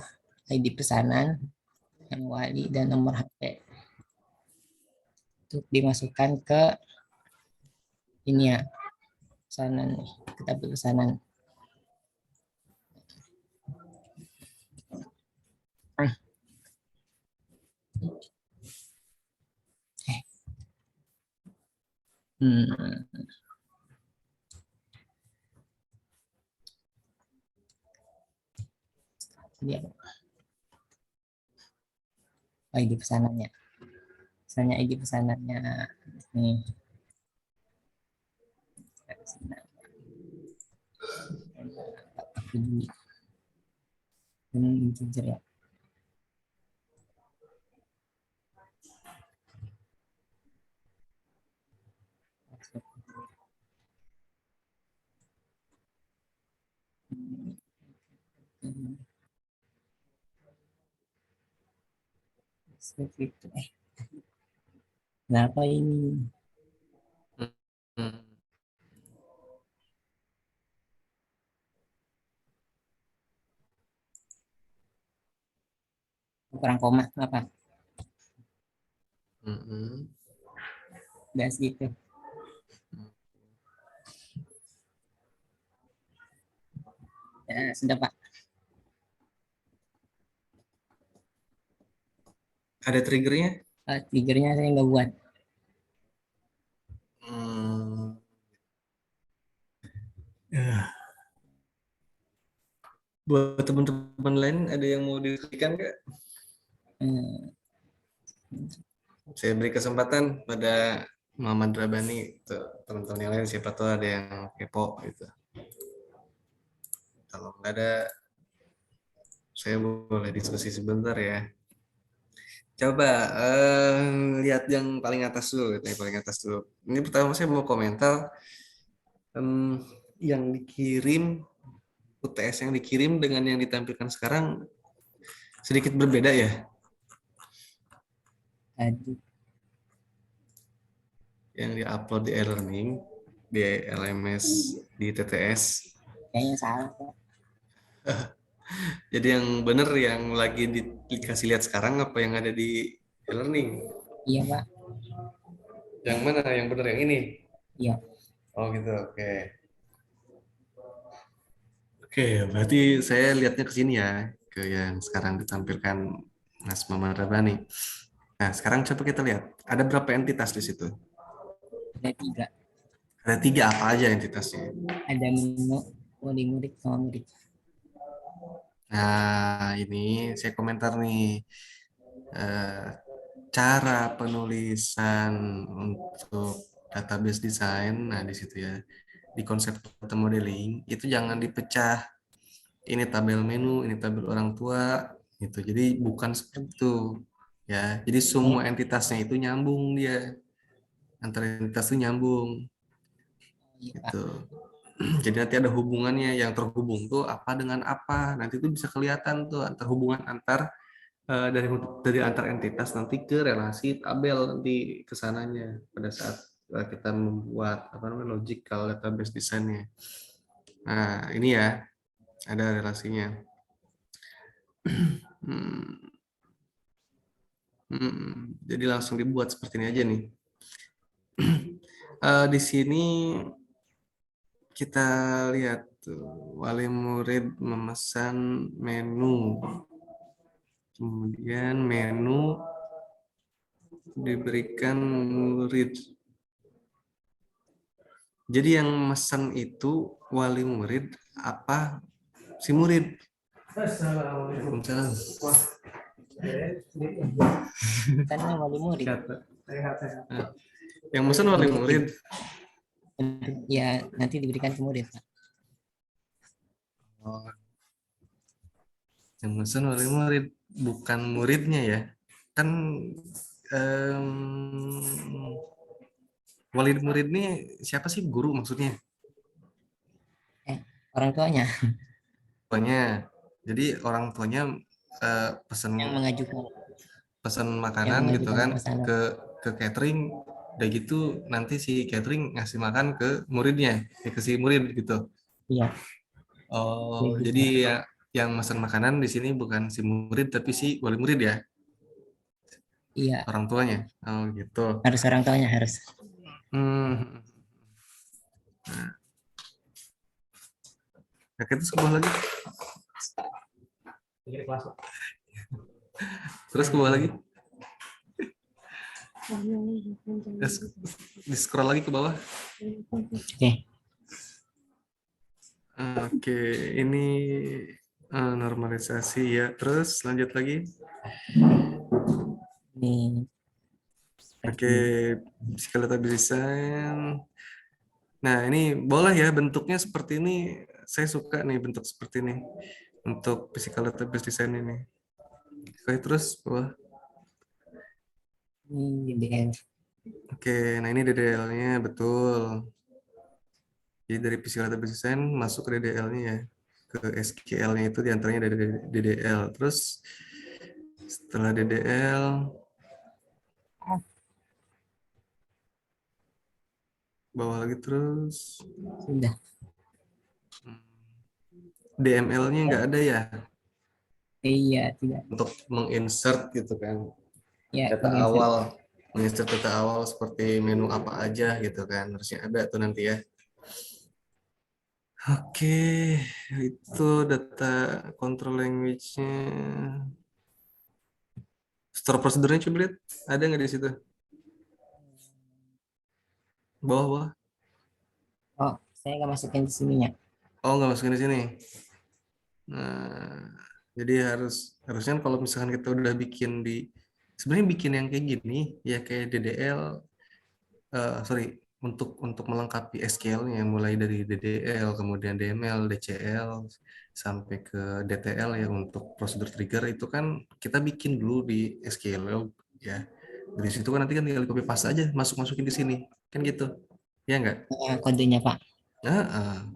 ID pesanan, nama wali, dan nomor HP untuk dimasukkan ke ini ya, pesanan, ke tabel pesanan. Ini ID pesanannya. Misalnya ID pesanannya nih. Ini integer ya. Seperti itu. Kenapa ini? Kurang koma apa? Bahas gitu. Ya, sudah, Pak. Ada triggernya? Triggernya saya nggak buat. Buat teman-teman lain ada yang mau diberikan nggak? Saya beri kesempatan pada Muhammad Rabani, teman-teman yang lain siapa tahu ada yang kepo gitu. Kalau nggak ada, saya boleh diskusi sebentar ya. Coba lihat yang paling atas dulu, Ini pertama saya mau komentar yang dikirim, UTS yang dikirim dengan yang ditampilkan sekarang sedikit berbeda ya. Tadi Yang diupload di e-learning, di LMS, di TTS. kayaknya salah Pak. Jadi yang benar yang lagi dikasih lihat sekarang apa yang ada di e-learning? Iya Pak. Yang mana yang benar, yang ini? Iya. Oh gitu, oke. Oke, berarti saya lihatnya ke sini ya, ke yang sekarang ditampilkan Mas Muhammad Rabani. Nah, sekarang coba kita lihat, ada berapa entitas di situ? Ada 3. Ada 3, apa aja entitasnya? Ada menu, wali murid sama murid. Nah, ini saya komentar nih. Eh, Cara penulisan untuk database design, nah di situ ya, di konsep data modeling, itu jangan dipecah. Ini tabel menu, ini tabel orang tua, gitu. Jadi bukan seperti itu. Ya, jadi semua entitasnya itu nyambung dia. Antara entitas itu nyambung. Iya Pak. Gitu. Jadi nanti ada hubungannya, yang terhubung tuh apa dengan apa. Nanti itu bisa kelihatan tuh antar hubungan antar dari antar entitas nanti ke relasi tabel nanti ke sananya pada saat kita membuat apa namanya logical database design-nya. Nah, ini ya ada relasinya. Jadi langsung dibuat seperti ini aja nih. Di sini kita lihat tuh, wali murid memesan menu. Kemudian menu diberikan murid. Jadi yang mesan itu wali murid apa si murid? Waalaikumsalam. Karena wali murid. Nah, yang mesan wali murid. Ya nanti diberikan ke murid Pak. Oh. Yang mesan wali murid, bukan muridnya ya. Kan wali murid ini siapa sih, guru maksudnya? Orang tuanya Tuanya. Jadi orang tuanya pesan yang mengajukan makanan gitu kan pesanan. ke catering, udah gitu nanti si catering ngasih makan ke muridnya, ke si murid gitu. Iya. Oh, Gitu, jadi ya yang pesan makanan di sini bukan si murid tapi si wali murid ya, Iya. orang tuanya. Oh gitu. Harus orang tuanya harus. Hmm. Nah, itu sebuah lagi. Terus ke bawah lagi. Terus di scroll lagi ke bawah. Oke. Oke, ini normalisasi ya. Terus lanjut lagi. Ini Oke, physical database design. Nah, ini boleh ya bentuknya seperti ini. Saya suka nih bentuk seperti ini untuk physical database design ini. Oke, terus bawah. ini DDL. Oke, nah ini DDL-nya betul. Jadi dari physical database design masuk ke DDL-nya ya. Ke SQL-nya itu diantaranya dari DDL. Terus setelah DDL, bawah lagi terus. Sudah. DML-nya nggak ada ya Iya, tidak. untuk menginsert gitu kan. Ya, Data menginsert. awal, menginsert data awal seperti menu apa aja gitu kan. Harusnya ada tuh nanti ya. Oke, itu data control language-nya. Store prosedurnya coba lihat, ada nggak di situ? Bawah. Oh, saya nggak masukin di sininya. Oh, nggak masukin di sini. Nah, jadi harusnya kalau misalkan kita udah bikin sebenarnya bikin yang kayak gini ya kayak DDL, untuk melengkapi SQL-nya mulai dari DDL, kemudian DML, DCL sampai ke DTL ya untuk prosedur trigger itu kan kita bikin dulu di SQL ya. Dari situ kan nanti kan tinggal copy paste aja, masukin di sini kan gitu. Ya enggak? Kodenya Pak.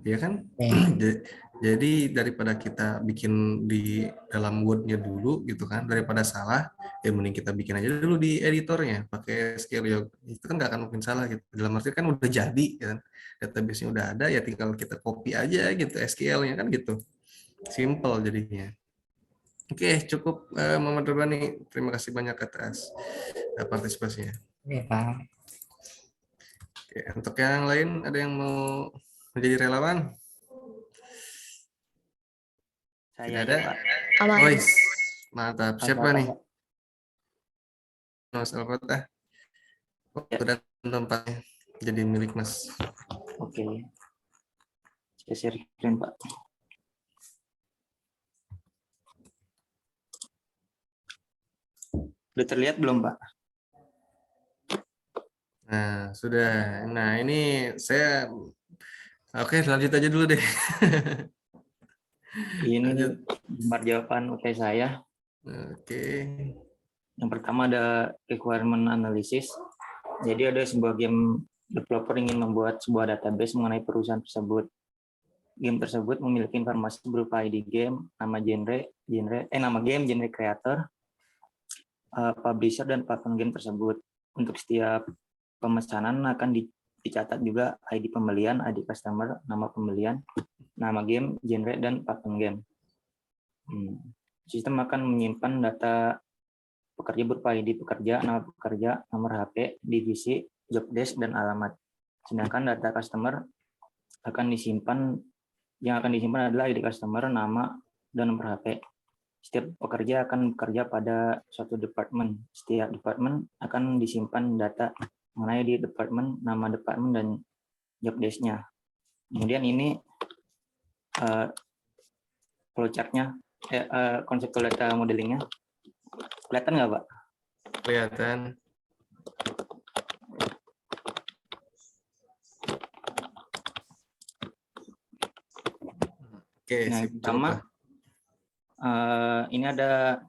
Ya kan? Oke. Jadi daripada kita bikin di dalam Word-nya dulu gitu kan, daripada salah, ya mending kita bikin aja dulu di editornya pakai SQL ya. Itu kan nggak akan mungkin salah gitu. Dalam arti kan udah jadi kan, database-nya udah ada, ya tinggal kita copy aja gitu SQL-nya kan gitu. Simple jadinya. Oke, cukup Muhammad Rubani. Terima kasih banyak atas partisipasinya. Oke, Pak. Oke, untuk yang lain ada yang mau menjadi relawan? Tidak Saya ada? aja, Pak. Aman. Boys, mantap. Siapa Apa-apa, nih? Pak? Mas Alkota. Ya. Waktu dan tempatnya jadi milik Mas. Oke. Saya share screen, Pak. Udah terlihat belum, Pak? Nah, sudah. Nah, ini saya oke, lanjut aja dulu deh. Ini Lanjut. gambar jawaban UTS saya. Oke. Yang pertama ada requirement analysis. Jadi ada sebuah game developer ingin membuat sebuah database mengenai perusahaan tersebut. Game tersebut memiliki informasi berupa ID game, nama nama game, genre creator, publisher dan platform game tersebut. Untuk setiap pemesanan akan dicatat juga ID pembelian, ID customer, nama pembelian, nama game, genre dan platform game. Sistem akan menyimpan data pekerja berupa ID pekerja, nama pekerja, nomor HP, divisi, job desk dan alamat. Sedangkan data customer yang akan disimpan adalah ID customer, nama dan nomor HP. Setiap pekerja akan bekerja pada suatu departemen. Setiap departemen akan disimpan data mengenai di departemen, nama departemen dan job desk-nya. Kemudian ini flowchart-nya, konseptual data modeling-nya. Kelihatan nggak, Pak? Kelihatan. Oke, Nah, sip, pertama, cukup ini ada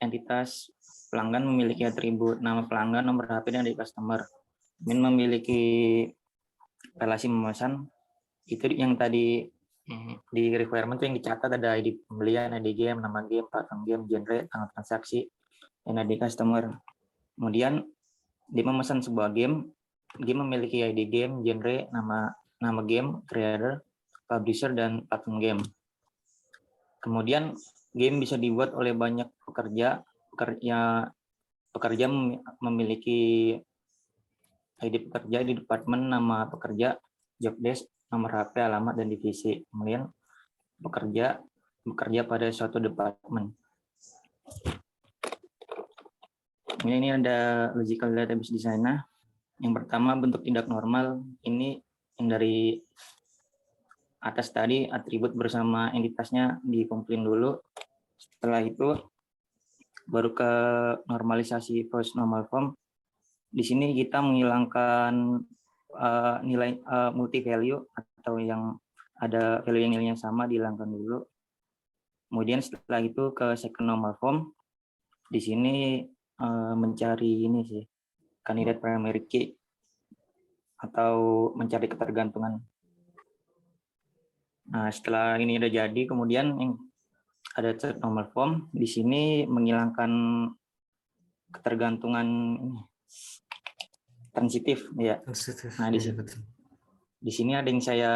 entitas pelanggan memiliki atribut nama pelanggan, nomor HP, dan ID customer. Ini memiliki relasi memesan. Itu yang tadi di requirement itu yang dicatat ada ID pembelian, ID game, nama game, platform game, genre, tanggal transaksi, dan ID customer. Kemudian dia memesan sebuah game memiliki ID game, genre, nama game, creator, publisher, dan platform game. Kemudian game bisa dibuat oleh banyak pekerja memiliki ID pekerja di departemen, nama pekerja, job desk, nomor HP, alamat, dan divisi. Kemudian bekerja pada suatu departemen. Kemudian ini ada logical database designer. Yang pertama bentuk tidak normal, ini yang dari atas tadi atribut bersama entitasnya dikumpulin dulu. Setelah itu baru ke normalisasi post normal form. Di sini kita menghilangkan nilai multi value atau yang ada value yang nilainya sama dihilangkan dulu. Kemudian setelah itu ke second normal form. Di sini mencari ini sih candidate primary key atau mencari ketergantungan. Nah, setelah ini udah jadi, kemudian ada third normal form. Di sini menghilangkan ketergantungan transitif, ya. Nah, di sini ada yang saya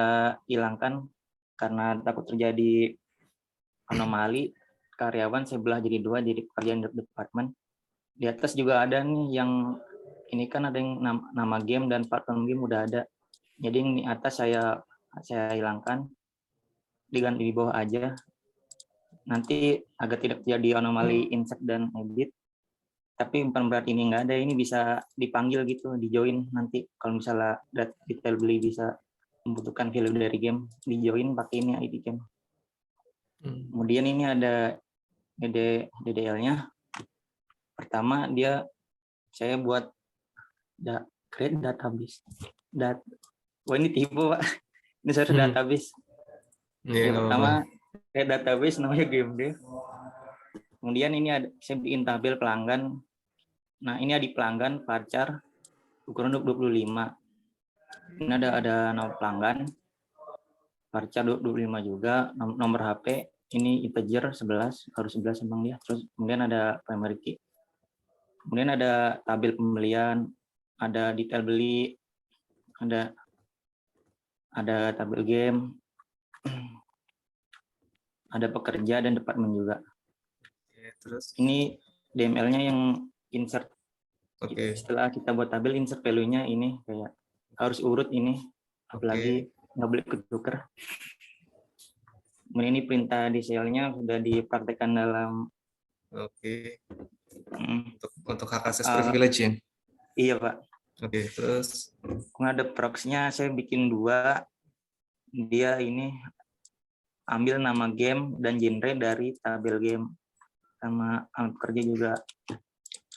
hilangkan karena takut terjadi anomali karyawan saya belah jadi dua, jadi pekerjaan departemen. Di atas juga ada nih yang ini kan ada yang nama game dan platform game udah ada. Jadi yang di atas saya hilangkan, diganti di bawah aja. Nanti agar tidak terjadi anomali insert dan edit. Tapi bukan berarti ini nggak ada, ini bisa dipanggil gitu, di join nanti kalau misalnya detail beli bisa membutuhkan value dari game, di join pakai ini ID game. Kemudian ini ada DDL-nya. Pertama saya buat create database. Wah, ini tipu, Pak. Ini saya database. Yang pertama create database namanya game dev. Kemudian ini saya bikin tabel pelanggan. Nah, ini ada pelanggan varchar ukuran 25. Ini ada nama pelanggan, varchar 25 juga, nomor HP, ini integer 11, harus 11 emang dia. Terus kemudian ada primary key. Kemudian ada tabel pembelian, ada detail beli, ada tabel game, ada pekerja dan departemen juga. Oke, terus Ini DML-nya yang insert. oke. Setelah kita buat tabel, insert value-nya ini kayak harus urut ini, apalagi nggak boleh ketuker. Kemudian ini perintah detailnya sudah dipraktekkan dalam Oke, mm, untuk hak akses Ah. privilege ya. iya Pak. Oke, terus Kemudian ada proxy-nya saya bikin 2. Dia ini ambil nama game dan genre dari tabel game, sama alamat pekerja juga.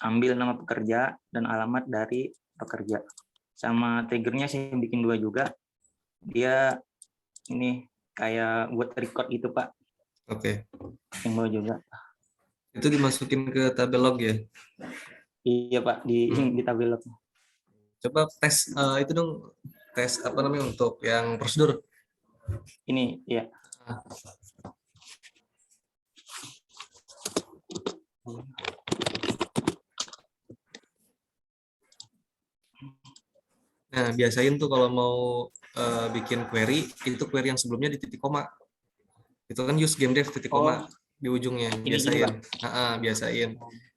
Ambil nama pekerja dan alamat dari pekerja. Sama triggernya saya bikin 2 juga. Dia ini kayak buat record gitu Pak, oke. yang bawah juga. Itu dimasukin ke tabel log ya. Iya Pak, di tabel log. Coba tes itu dong, tes apa namanya untuk yang prosedur. Ini ya. Nah, biasain tuh kalau mau bikin query, itu query yang sebelumnya di titik koma. Itu kan use game dev titik koma di ujungnya. Ini gini, Biasain. Biasain.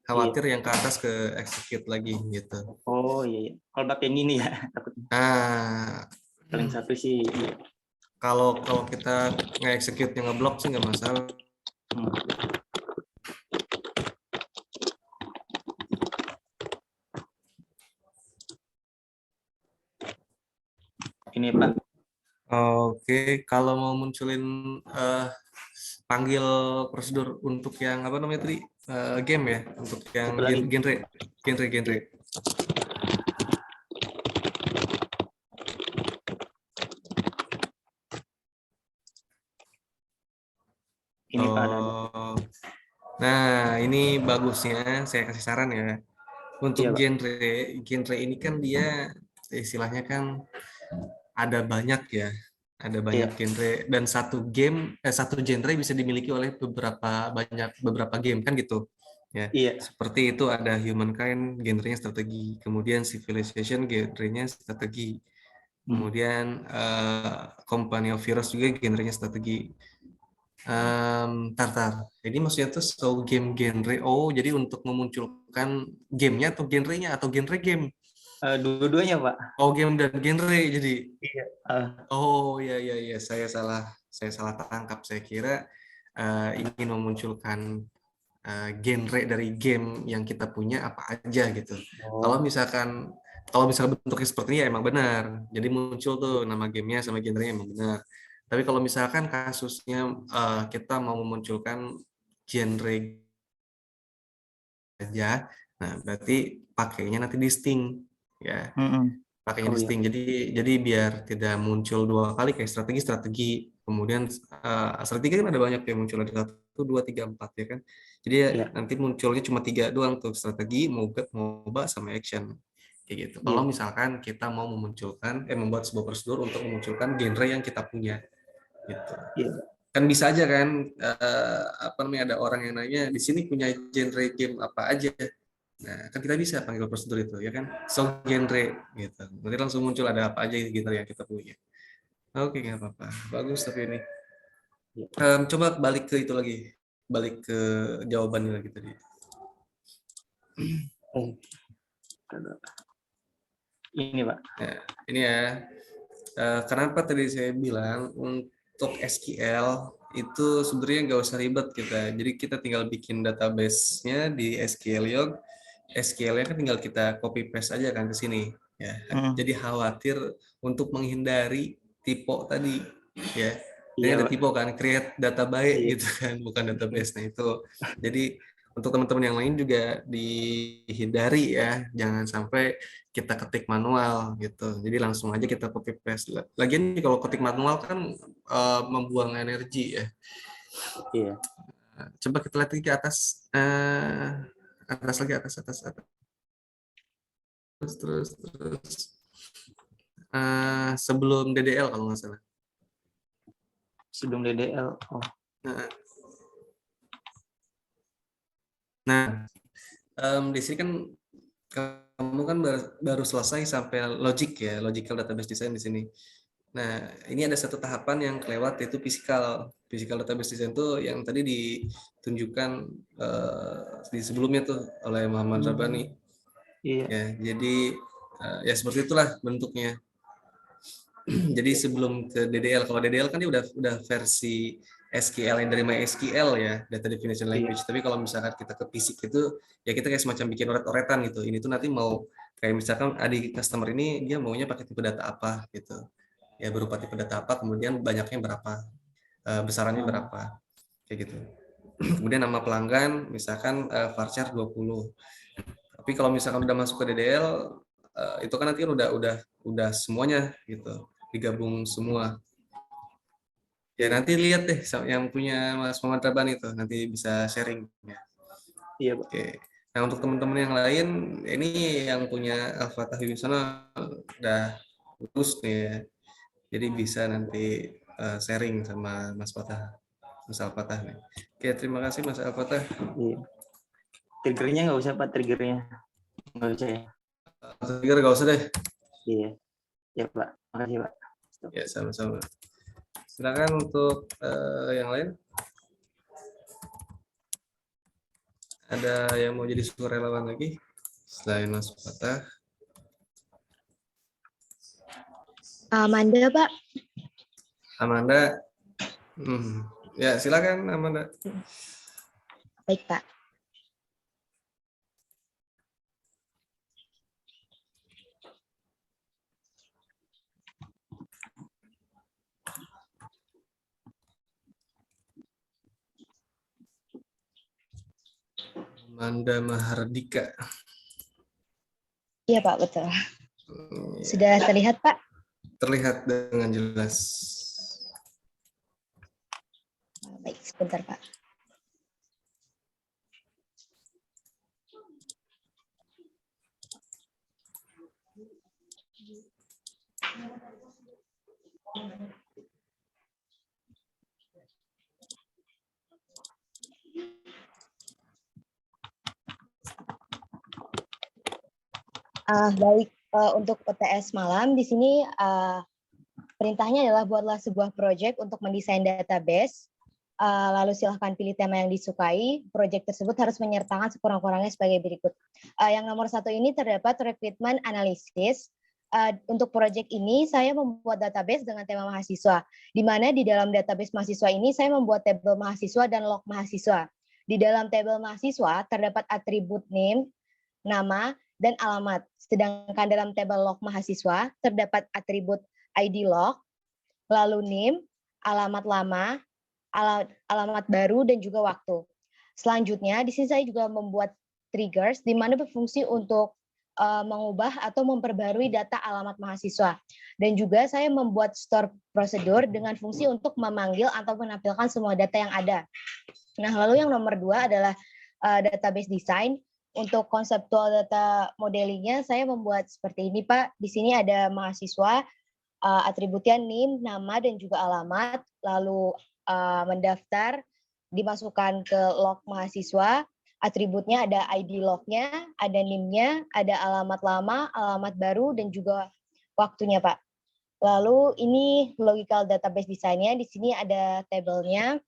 Khawatir yang ke atas ke execute lagi gitu. Oh iya, iya. Kalau pakai yang gini ya, takutnya. Nah, Paling satu sih. Iya. kalau kita nge-execute yang ngeblok sih nggak masalah. Hmm. Ini Pak. Oke, kalau mau munculin panggil prosedur untuk yang apa namanya tadi game ya, untuk yang Satu lagi. genre. Ini Pak ada. Oh, nah ini bagusnya saya kasih saran ya. Untuk Iya, Pak. genre ini kan dia istilahnya kan ada banyak ya, ada banyak Iya. genre dan satu genre bisa dimiliki oleh beberapa game kan gitu ya. Iya. Seperti itu ada Humankind genrenya strategi, kemudian Civilization genrenya strategi, kemudian Company of Heroes juga genrenya strategi. Tartar. Jadi maksudnya tuh game genre. Oh, jadi untuk memunculkan gamenya atau genrenya atau genre game. Dua-duanya Pak. Oh, game dan genre jadi. Iya. Oh, ya, saya salah tangkap. Saya kira ingin memunculkan genre dari game yang kita punya apa aja gitu. Kalau misalkan bentuknya seperti ini ya emang benar. Jadi muncul tuh nama gamenya sama genrenya emang benar. Tapi kalau misalkan kasusnya kita mau memunculkan genre aja, nah berarti pakainya nanti distinct ya. Pakainya distinct. Jadi biar tidak muncul 2 kali kayak strategi. Kemudian strategi kan ada banyak yang muncul, ada 1, 2, 3, 4 ya kan. Jadi Iya. nanti munculnya cuma 3 doang tuh, strategi, MOBA sama action. Kayak gitu. Kalau Iya. misalkan kita mau membuat sebuah prosedur untuk memunculkan genre yang kita punya gitu. Iya. Kan bisa aja kan apa namanya ada orang yang nanya di sini punya genre game apa aja. Nah, kan kita bisa panggil prosedur itu ya kan. So genre gitu. Nanti langsung muncul ada apa aja genre yang kita punya. Oke, nggak apa-apa. Bagus tapi ini. Coba balik ke itu lagi. Balik ke jawabannya lagi tadi. Ini Pak. Nah, ini ya. Kenapa tadi saya bilang untuk SQL itu sebenarnya nggak usah ribet kita. Jadi kita tinggal bikin database-nya di SQL SQL-nya kan tinggal kita copy paste aja kan ke sini ya. Jadi khawatir untuk menghindari typo tadi ya. Ini Iya, ada Pak. typo kan, create data baik Iya. gitu kan, bukan database. Nah itu. Jadi untuk teman-teman yang lain juga dihindari ya, jangan sampai kita ketik manual gitu. Jadi langsung aja kita copy paste. Lagian kalau ketik manual kan membuang energi ya. Iya. Coba kita lihat ke atas, atas lagi, atas. Terus. sebelum DDL kalau nggak salah. Sebelum DDL. Oh, Nah, di sini kan kamu kan baru selesai sampai logic ya, logical database design di sini. Nah, ini ada satu tahapan yang kelewat yaitu physical. Physical database design itu yang tadi ditunjukkan di sebelumnya tuh oleh Muhammad Rabani. iya. Ya, jadi ya seperti itulah bentuknya. Jadi sebelum ke DDL, kalau DDL kan dia udah versi SQL yang dari MySQL ya, data definition language. Tapi kalau misalkan kita ke fisik itu, ya kita kayak semacam bikin oret-oretan gitu. Ini tuh nanti mau kayak misalkan adik customer ini dia maunya pakai tipe data apa gitu. Ya berupa tipe data apa, kemudian banyaknya berapa, besarannya berapa, kayak gitu. Kemudian nama pelanggan, misalkan varchar 20. Tapi kalau misalkan udah masuk ke DDL, itu kan nanti kan udah semuanya gitu, digabung semua. Ya nanti lihat deh yang punya Mas Muhammad Raban itu nanti bisa sharing. Ya. Iya, Pak. Oke. Nah untuk teman-teman yang lain, ini yang punya Al-Fatah Wibisono udah lulus nih ya. Jadi bisa nanti sharing sama Mas Fatah, Mas Al-Fatah nih. Oke, terima kasih Mas Al-Fatah. Iya. Triggernya nggak usah, Pak, triggernya. Nggak usah ya. Trigger nggak usah deh. Iya. Ya, Pak. Makasih, Pak. Ya sama-sama. Silakan untuk yang lain. Ada yang mau jadi sukarelawan lagi selain Mas Fatah? Amanda, Pak. Amanda. Ya, silakan Amanda. Baik, Pak. Amanda Mahardika. Iya, Pak, betul. Sudah terlihat, Pak? Terlihat dengan jelas. Baik, sebentar, Pak. Baik, untuk PTS malam di sini perintahnya adalah buatlah sebuah project untuk mendesain database. Lalu silahkan pilih tema yang disukai. Project tersebut harus menyertakan sekurang-kurangnya sebagai berikut. Yang nomor 1 ini terdapat requirement analysis. Untuk project ini saya membuat database dengan tema mahasiswa, di mana di dalam database mahasiswa ini saya membuat tabel mahasiswa dan log mahasiswa. Di dalam tabel mahasiswa terdapat atribut name, nama, dan alamat. Sedangkan dalam tabel log mahasiswa terdapat atribut ID log, lalu name, alamat lama, alamat baru, dan juga waktu. Selanjutnya, di sini saya juga membuat triggers di mana berfungsi untuk mengubah atau memperbarui data alamat mahasiswa. Dan juga saya membuat store prosedur dengan fungsi untuk memanggil atau menampilkan semua data yang ada. Nah, lalu yang nomor 2 adalah database design. Untuk konseptual data modelingnya saya membuat seperti ini, Pak. Di sini ada mahasiswa, atributnya name, nama, dan juga alamat, lalu mendaftar, dimasukkan ke log mahasiswa, atributnya ada ID lognya, ada NIM-nya, ada alamat lama, alamat baru, dan juga waktunya, Pak. Lalu ini logical database design-nya, di sini ada tabelnya,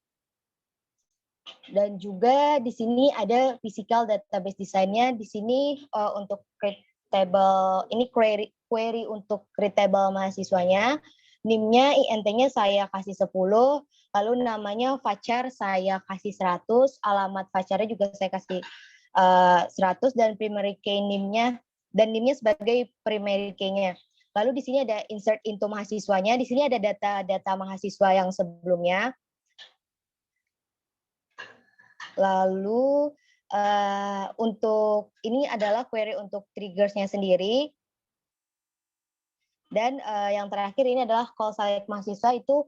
dan juga di sini ada physical database design-nya. Di sini untuk create table, ini query untuk create table mahasiswanya. NIM-nya, INT-nya saya kasih 10, lalu namanya Fajar saya kasih 100, alamat Fajarnya juga saya kasih 100, dan primary key NIM-nya, dan NIM-nya sebagai primary key-nya. Lalu di sini ada insert into mahasiswanya, di sini ada data-data mahasiswa yang sebelumnya. Lalu untuk ini adalah query untuk triggersnya sendiri. Dan yang terakhir ini adalah call select mahasiswa, itu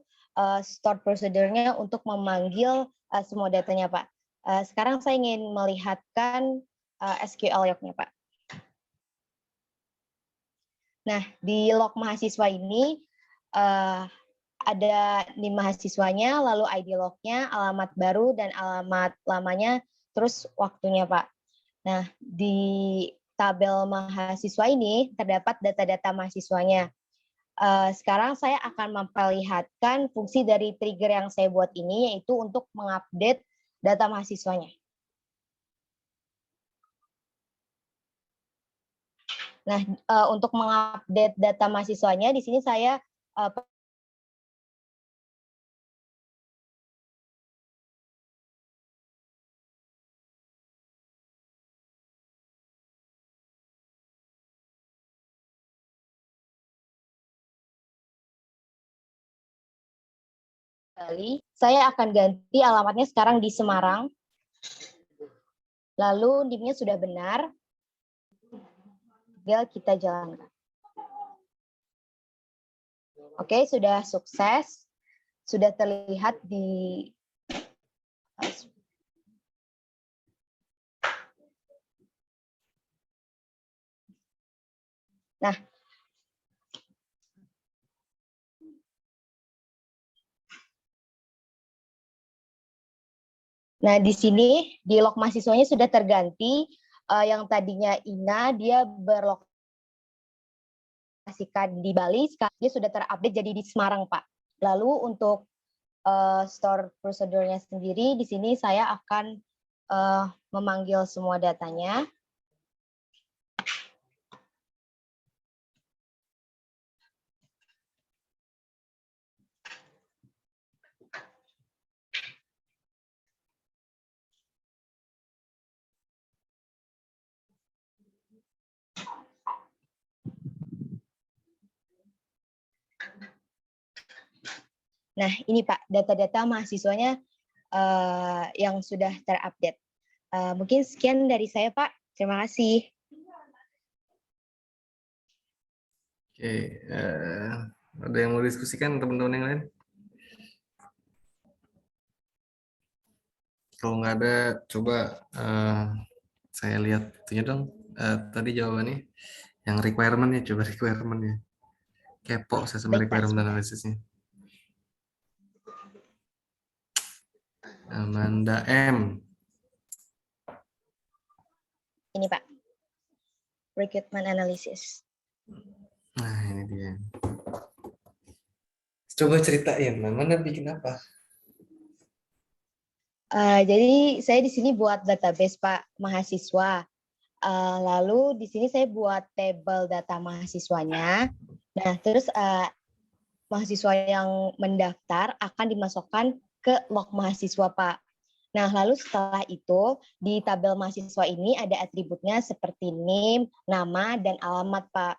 start procedure-nya untuk memanggil semua datanya, Pak. Sekarang saya ingin melihatkan SQL log-nya, Pak. Nah, di log mahasiswa ini ada NIM mahasiswanya, lalu ID lognya, alamat baru, dan alamat lamanya, terus waktunya, Pak. Nah, di tabel mahasiswa ini terdapat data-data mahasiswanya. Sekarang saya akan memperlihatkan fungsi dari trigger yang saya buat ini, yaitu untuk mengupdate data mahasiswanya. Nah, untuk mengupdate data mahasiswanya, di sini saya saya akan ganti alamatnya sekarang di Semarang. Lalu NIM-nya sudah benar. Tinggal kita jalankan. Oke, sudah sukses. Sudah terlihat di Nah, di sini di log mahasiswanya sudah terganti. Yang tadinya Ina dia berlokasikan di Bali, sekarang dia sudah terupdate jadi di Semarang, Pak. Lalu untuk store prosedurnya sendiri, di sini saya akan memanggil semua datanya. Nah, ini Pak, data-data mahasiswanya yang sudah terupdate. Mungkin sekian dari saya, Pak. Terima kasih. Oke, ada yang mau diskusikan teman-teman yang lain? Kalau nggak ada, coba saya lihat itunya dong. Tadi jawabannya, yang requirement-nya, coba requirement-nya. Kepo saya sama Baik, Pak, requirement sebentar. analisisnya. Amanda M. Ini Pak, recruitment analysis. Nah, ini dia. Coba ceritain, mana bikin apa? Jadi saya di sini buat database Pak mahasiswa. Lalu di sini saya buat tabel data mahasiswanya. Nah, terus mahasiswa yang mendaftar akan dimasukkan ke log mahasiswa, Pak. Nah, lalu setelah itu di tabel mahasiswa ini ada atributnya seperti NIM, nama, dan alamat, Pak.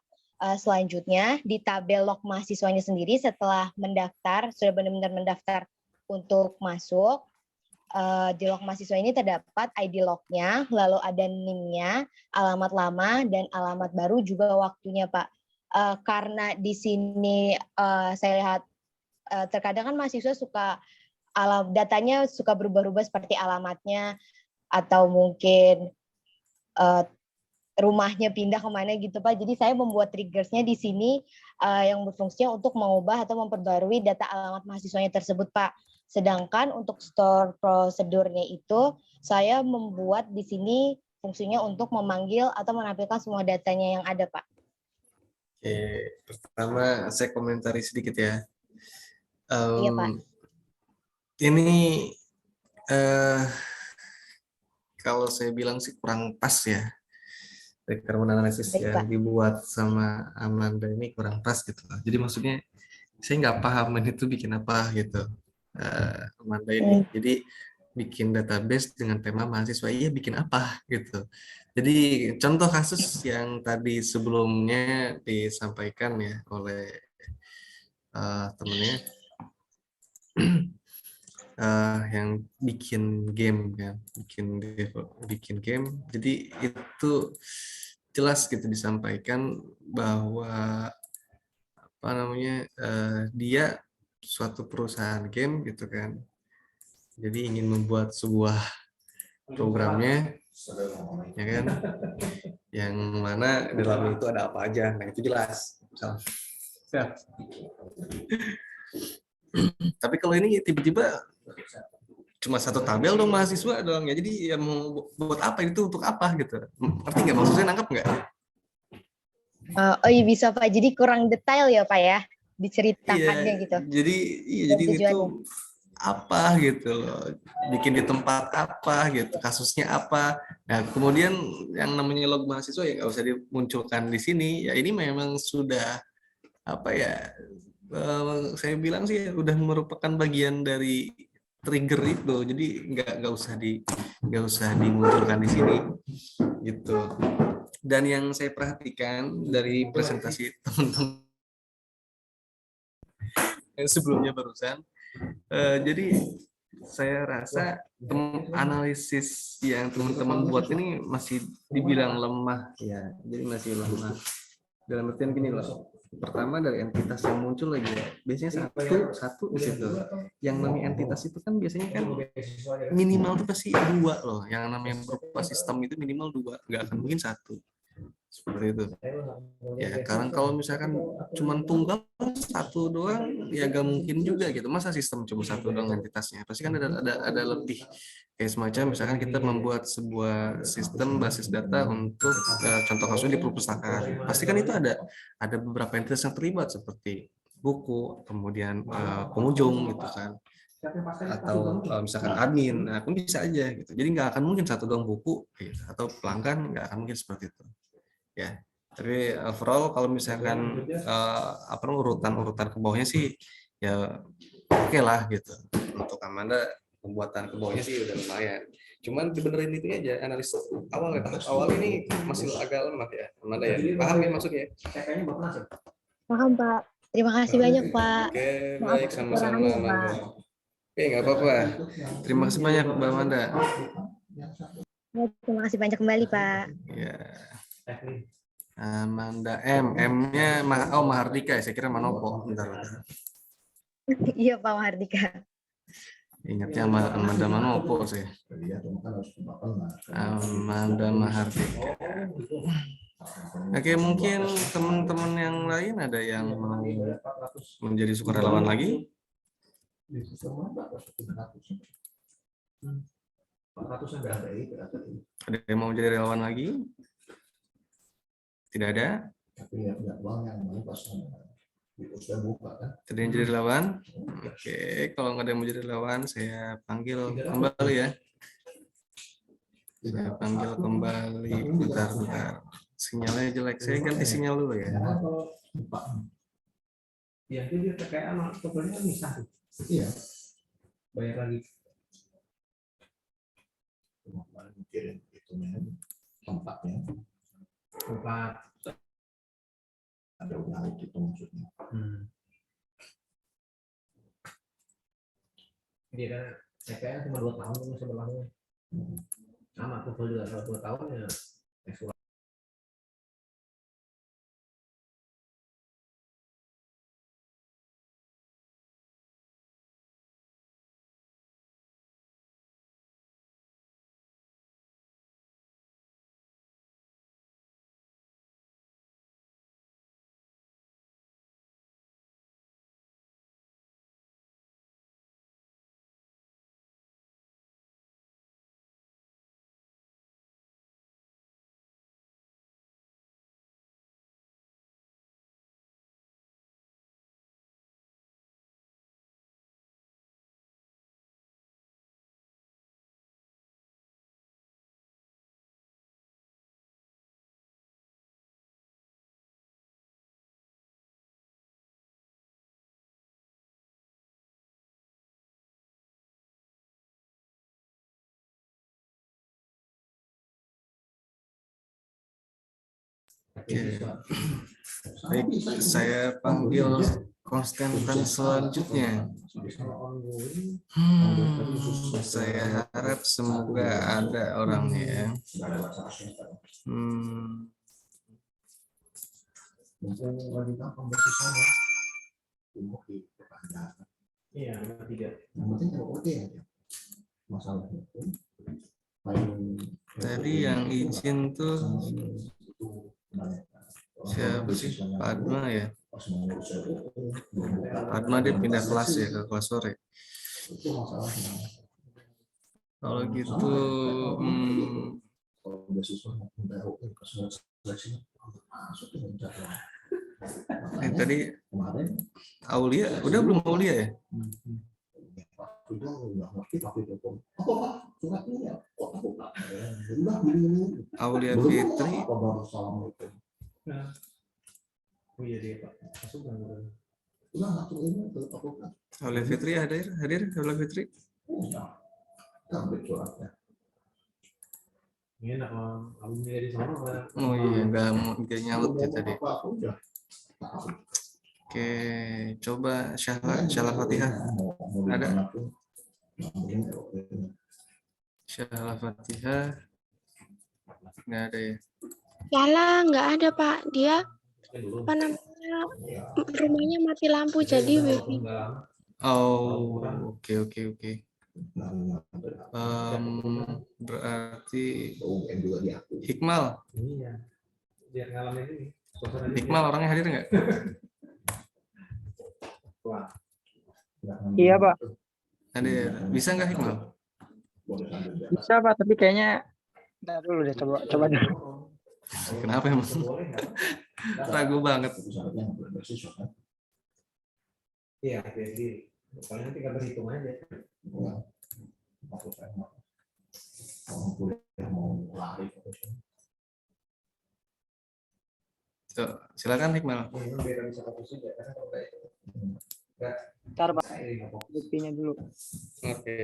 Selanjutnya di tabel log mahasiswanya sendiri setelah mendaftar, sudah benar-benar mendaftar untuk masuk, di log mahasiswa ini terdapat ID lognya, lalu ada NIM-nya, alamat lama, dan alamat baru juga waktunya, Pak. Karena di sini saya lihat terkadang kan mahasiswa suka datanya suka berubah-ubah seperti alamatnya atau mungkin rumahnya pindah kemana gitu Pak. Jadi saya membuat triggersnya di sini yang berfungsinya untuk mengubah atau memperbarui data alamat mahasiswanya tersebut Pak. Sedangkan untuk store prosedurnya itu saya membuat di sini fungsinya untuk memanggil atau menampilkan semua datanya yang ada Pak. Oke, pertama saya komentari sedikit ya. Iya Pak. Ini kalau saya bilang sih kurang pas ya. Requirement analisis Baik, yang Pak. dibuat sama Amanda ini kurang pas gitu. Jadi maksudnya saya nggak paham ini tuh bikin apa gitu. Amanda ini. Jadi bikin database dengan tema mahasiswa, iya bikin apa gitu. Jadi contoh kasus yang tadi sebelumnya disampaikan ya oleh temennya, yang bikin game kan, bikin game. Jadi itu jelas gitu disampaikan bahwa apa namanya dia suatu perusahaan game gitu kan. Jadi ingin membuat sebuah programnya, ya kan, yang mana di dalam itu ada apa aja. Nah itu jelas. Salam. Siap. Tapi kalau ini tiba-tiba cuma satu tabel dong mahasiswa dong ya, jadi ya mau buat apa itu, untuk apa gitu, ngerti nggak maksudnya, nangkep nggak? Oh iya bisa Pak, jadi kurang detail ya Pak ya, diceritakannya Iya, gitu. jadi Dan jadi itu tujuannya. apa gitu loh, bikin di tempat apa gitu, kasusnya apa. Nah kemudian yang namanya log mahasiswa ya nggak usah dimunculkan di sini, ya ini memang sudah apa ya, saya bilang sih udah merupakan bagian dari trigger itu, jadi nggak usah dimunculkan di sini gitu. Dan yang saya perhatikan dari presentasi teman-teman yang sebelumnya barusan, jadi saya rasa analisis yang teman-teman buat ini masih dibilang lemah ya, jadi masih lemah. Dalam artian gini loh, pertama dari entitas yang muncul lagi ya, biasanya satu di situ. Yang namanya entitas itu kan biasanya kan minimal itu pasti dua loh, yang namanya berupa sistem itu minimal dua, nggak akan mungkin satu. Seperti itu ya. Sekarang kalau misalkan cuma tunggal satu doang ya gak mungkin juga gitu, masa sistem cuma satu doang entitasnya, pasti kan ada lebih, kayak semacam misalkan kita membuat sebuah sistem basis data untuk contoh kasusnya di perpustakaan, pasti kan itu ada beberapa entitas yang terlibat seperti buku, kemudian pengunjung gitu kan, atau misalkan admin, nah kan bisa aja gitu, jadi nggak akan mungkin satu doang buku gitu, atau pelanggan, nggak akan mungkin seperti itu ya. Tapi overall kalau misalkan apa urutan ke bawahnya sih ya oke lah gitu. Untuk Amanda pembuatan ke bawahnya sih udah lumayan. Cuman dibenerin itu aja, analis awal ya, tahap awal ini masih agak lemah ya Amanda ya. Paham ya maksudnya? Paham Pak. Terima kasih banyak Pak. Oke, Maaf baik, sama-sama kekurangannya, Pak. Amanda. Oke, nggak apa-apa. Terima kasih banyak Mbak Amanda. Ya, terima kasih banyak kembali Pak. Ya. Amanda M-nya Mahardika ya, saya kira Manopo. Bentar. Iya Pak Mahardika. Ingatnya Amanda Manopo sih. Amanda Mahardika. Oke, mungkin teman-teman yang lain ada yang mau menjadi sukarelawan lagi? Ada yang mau menjadi relawan lagi? Tidak ada? Tidak yang jadi relawan? Oke, kalau nggak ada yang mau jadi relawan, saya panggil kembali ya. Saya panggil kembali. Bentar. Sinyalnya jelek. Saya ganti sinyal dulu ya. Iya, dia kayak anak tokonya misah. Iya. Bayar lagi. Mikirin itunya, tempatnya. Tempat ada udah gitu maksudnya. Dia kan CPN cuma 2 tahun tuh sebelahnya. Sama aku juga kalau 2 tahun ya ekspor. Oke. Baik, saya panggil konstantan selanjutnya. Saya harap semoga ada orangnya ya. Iya, tidak. Yang penting oke aja. Masalahnya itu Tadi yang izin tuh Siapa sih? Pak Adma ya? Pak Adma dia pindah kelas ya ke kelas sore. Kalau gitu, tadi Aulia, udah belum Aulia ya? Aulia Fitri, Aulia Fitri hadir, Aulia Fitri. Oh iya, nggak nyaut ya tadi. Oke, coba Syahla Fatihah. Ada? Syahla Fatihah. Nggak ada ya? Salah, nggak ada Pak. Dia apa namanya rumahnya mati lampu jadi wifi. Oh, oke. Berarti Hikmal. Hikmal orangnya hadir nggak? Iya, Pak. Ada, bisa nggak Hikmal? Bisa, Pak, tapi kayaknya ntar dulu deh, coba dulu. Kenapa emang? Ragu banget. Iya, jadi paling tinggal berhitung aja. Silakan Hikmal. Ntar, Pak, buktinya dulu. Oke.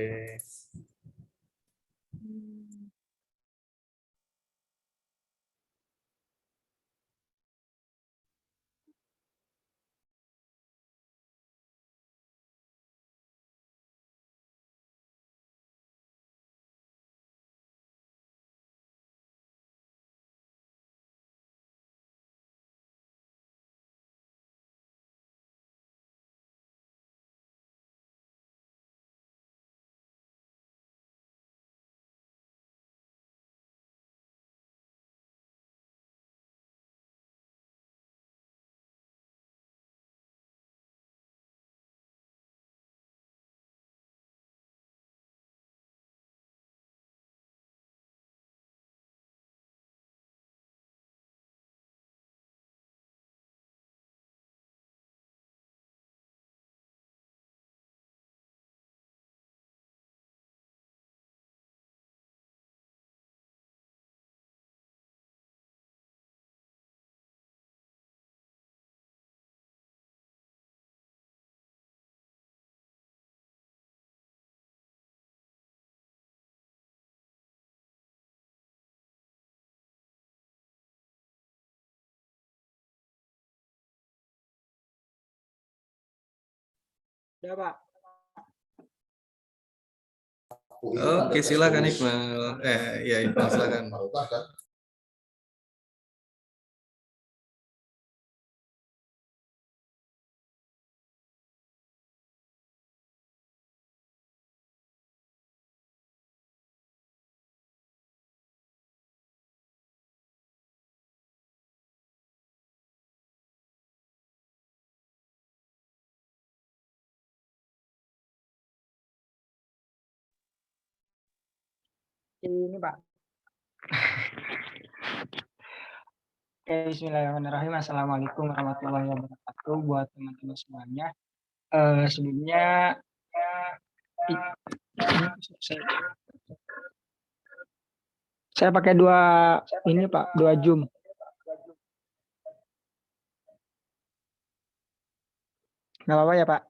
Udah, Pak. Oke, silakan Iqbal. Ya Iqbal, silakan. Ini, Pak. Oke, bismillahirrahmanirrahim. Assalamualaikum warahmatullahi wabarakatuh buat teman-teman semuanya. Sebelumnya saya pakai dua Zoom. Nggak apa-apa ya, Pak?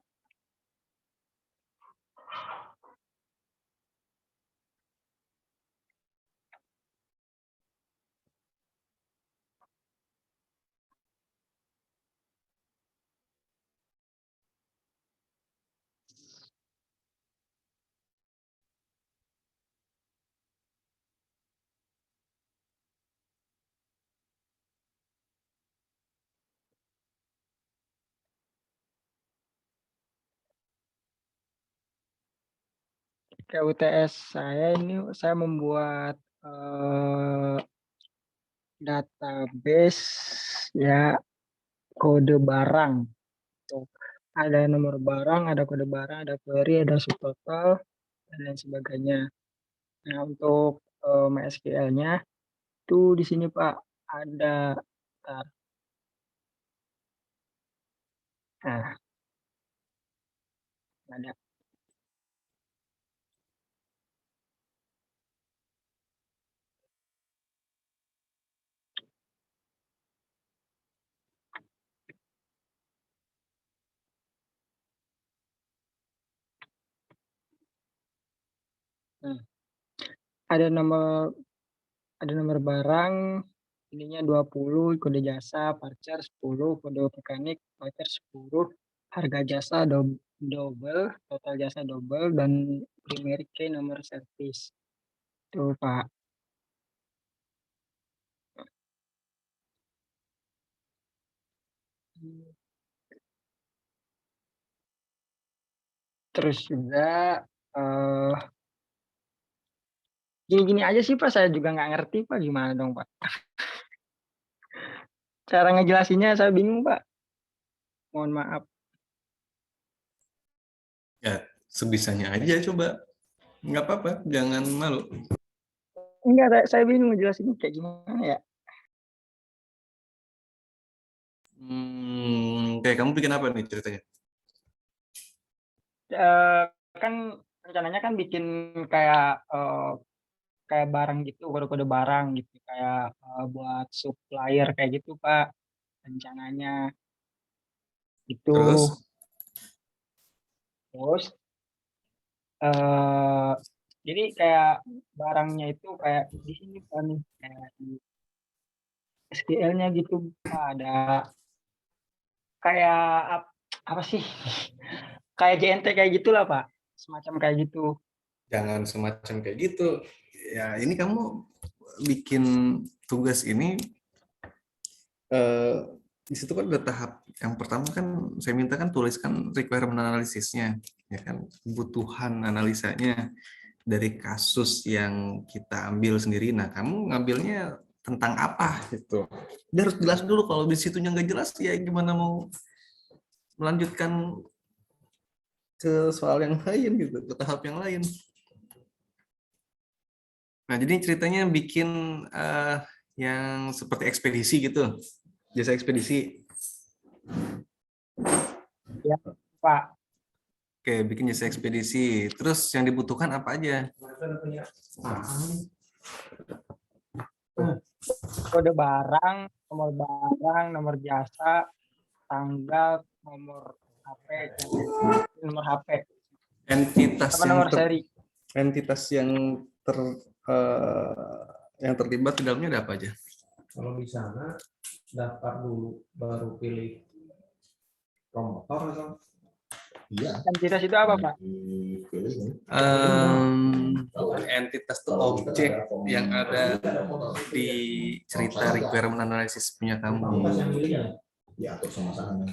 Ke UTS saya ini saya membuat database ya kode barang. Tuh. Ada nomor barang, ada kode barang, ada query, ada subtotal, dan lain sebagainya. Nah, untuk MySQL-nya itu di sini Pak ada bentar. Nah, ada. Nah, ada nomor barang, ininya 20, kode jasa, parcer 10, kode mekanik, parcer 10, harga jasa double, total jasa double, dan primary key nomor servis. Tuh Pak. Terus juga gini-gini aja sih Pak, saya juga nggak ngerti Pak, gimana dong Pak? Cara ngejelasinnya saya bingung Pak. Mohon maaf. Ya, sebisanya aja coba. Nggak apa-apa, jangan malu. Enggak, saya bingung ngejelasinnya kayak gimana ya. Kayak kamu bikin apa nih ceritanya? Kan rencananya kan bikin kayak kayak barang gitu, kode-kode barang gitu, kayak buat supplier kayak gitu Pak, rencananya itu. Terus jadi kayak barangnya itu kayak di sini Pak nih, kayak di SQL-nya gitu Pak, ada kayak apa sih? Kayak JNT kayak gitulah Pak, semacam kayak gitu. Jangan semacam kayak gitu. Ya, ini kamu bikin tugas ini di situ kan ada tahap yang pertama kan saya minta kan tuliskan requirement analisisnya, ya kan, kebutuhan analisanya dari kasus yang kita ambil sendiri. Nah, kamu ngambilnya tentang apa gitu? Dia harus jelas dulu. Kalau di situnya nggak jelas, ya gimana mau melanjutkan ke soal yang lain gitu, ke tahap yang lain. Nah, jadi ceritanya bikin yang seperti ekspedisi gitu, jasa ekspedisi. Ya, Pak. Oke, bikin jasa ekspedisi. Terus yang dibutuhkan apa aja? Kode barang, nomor jasa, tanggal, nomor HP, Entitas apa nomor seri. Entitas yang terlibat di dalamnya ada apa aja? Kalau di sana daftar dulu baru pilih promotor atau Iya. Entitas itu apa Pak? Entitas itu objek yang ada di cerita requirement analysis punya kamu. ya atau sama-sama.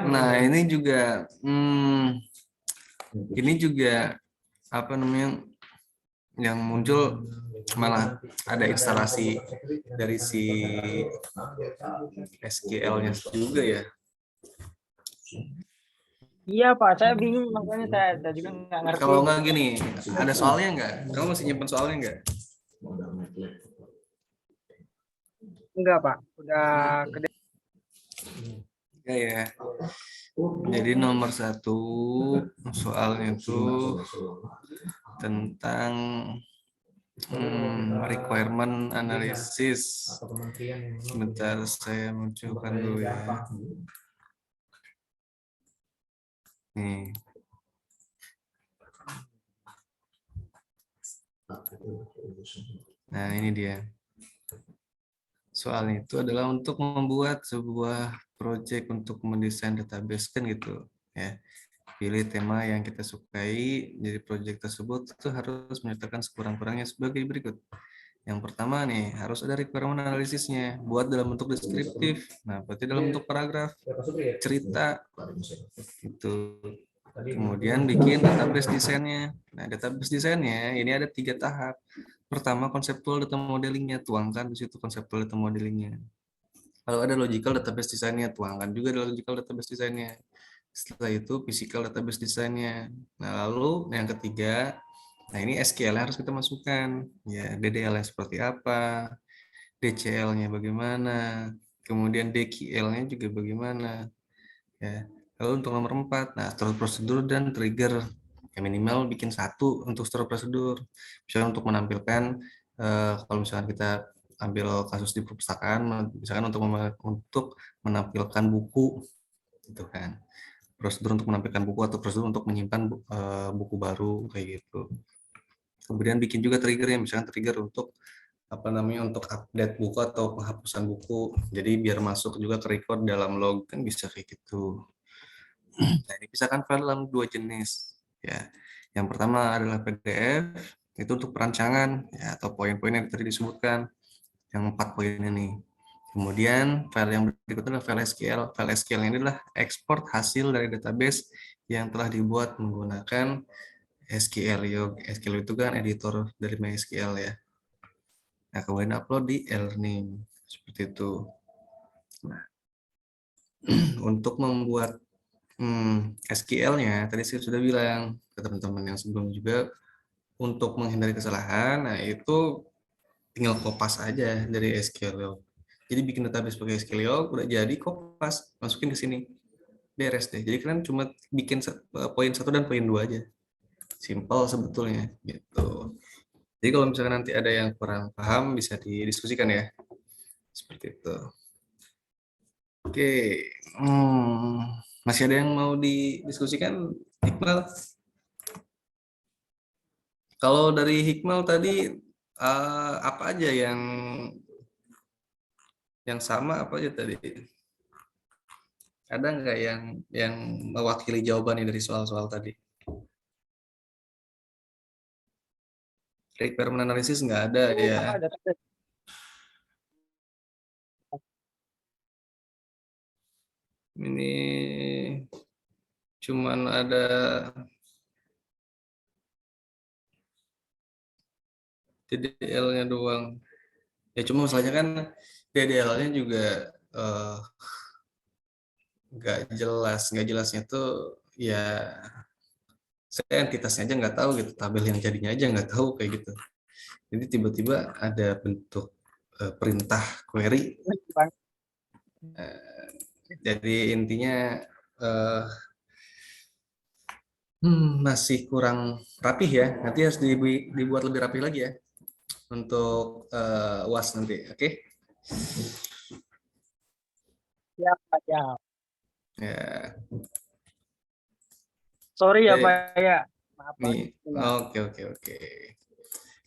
Nah, ini juga apa namanya yang muncul malah ada instalasi dari si SQL-nya juga ya. Iya Pak, saya bingung makanya saya juga nggak ngerti. Kalau nggak gini, ada soalnya nggak? Kamu masih nyimpen soalnya nggak? Enggak Pak, udah gede. Ya. Jadi nomor 1 soalnya itu tentang requirement analysis. Sebentar saya munculkan dulu ya. Nih. Nah, ini dia. Soalnya itu adalah untuk membuat sebuah project untuk mendesain database kan gitu ya. Pilih tema yang kita sukai, jadi project tersebut itu harus menyertakan sekurang-kurangnya sebagai berikut. Yang pertama nih, harus ada requirement analisisnya, buat dalam bentuk deskriptif. Nah, berarti dalam bentuk paragraf, cerita, itu. Kemudian bikin database desainnya. Nah, database desainnya ini ada 3 tahap. Pertama, conceptual data modelingnya, tuangkan di situ conceptual data modelingnya. Kalau ada logical database desainnya, tuangkan juga ada logical database desainnya. Setelah itu physical database desainnya. Nah, lalu yang ketiga, nah ini SQL harus kita masukkan. Ya, DDL-nya seperti apa, DCL-nya bagaimana, kemudian DQL-nya juga bagaimana. Ya. Lalu untuk nomor 4, nah struktur prosedur dan trigger. Ya, minimal bikin satu untuk struktur prosedur. Misalnya untuk menampilkan, kalau misalkan kita ambil kasus di perpustakaan, misalkan untuk menampilkan buku, gitu kan. Prosedur untuk menampilkan buku atau prosedur untuk menyimpan buku baru, kayak gitu. Kemudian bikin juga trigger, misalkan trigger untuk untuk update buku atau penghapusan buku. Jadi biar masuk juga ke record dalam log, kan bisa kayak gitu. Nah, ini pisahkan file dalam 2 jenis. Ya, yang pertama adalah PDF, itu untuk perancangan ya, atau poin-poin yang tadi disebutkan, yang 4 poin ini. Kemudian file yang berikutnya adalah file SQL. File SQL ini adalah ekspor hasil dari database yang telah dibuat menggunakan SQL. SQL itu kan editor dari MySQL ya. Nah, kemudian upload di e-learning seperti itu. Nah, untuk membuat SQL-nya, tadi saya sudah bilang ke teman-teman yang sebelum juga, untuk menghindari kesalahan, nah itu tinggal kopas aja dari SQL. Jadi bikin database pakai SQL, udah jadi kopas, masukin ke sini. Beres deh. Jadi kalian cuma bikin poin 1 dan poin 2 aja. Simple sebetulnya gitu. Jadi kalau misalkan nanti ada yang kurang paham bisa didiskusikan ya. Seperti itu. Oke. Masih ada yang mau didiskusikan, Iqbal? Kalau dari Hikmal tadi apa aja yang sama, apa aja tadi? Ada nggak yang mewakili jawabannya dari soal-soal tadi? Requirement analysis nggak ada ya. Ini cuman ada DDL-nya doang. Ya cuma masalahnya kan DDL-nya juga nggak jelas. Nggak jelasnya tuh ya saya entitasnya aja nggak tahu gitu. Tabel yang jadinya aja nggak tahu kayak gitu. Jadi tiba-tiba ada bentuk perintah query. Jadi intinya masih kurang rapih ya. Nanti harus dibuat lebih rapih lagi ya untuk UAS nanti. Oke? Ya, Pak, ya. Ya. Sorry ya, Oke. Pak, ya. Maaf, Pak. Nih. Oke.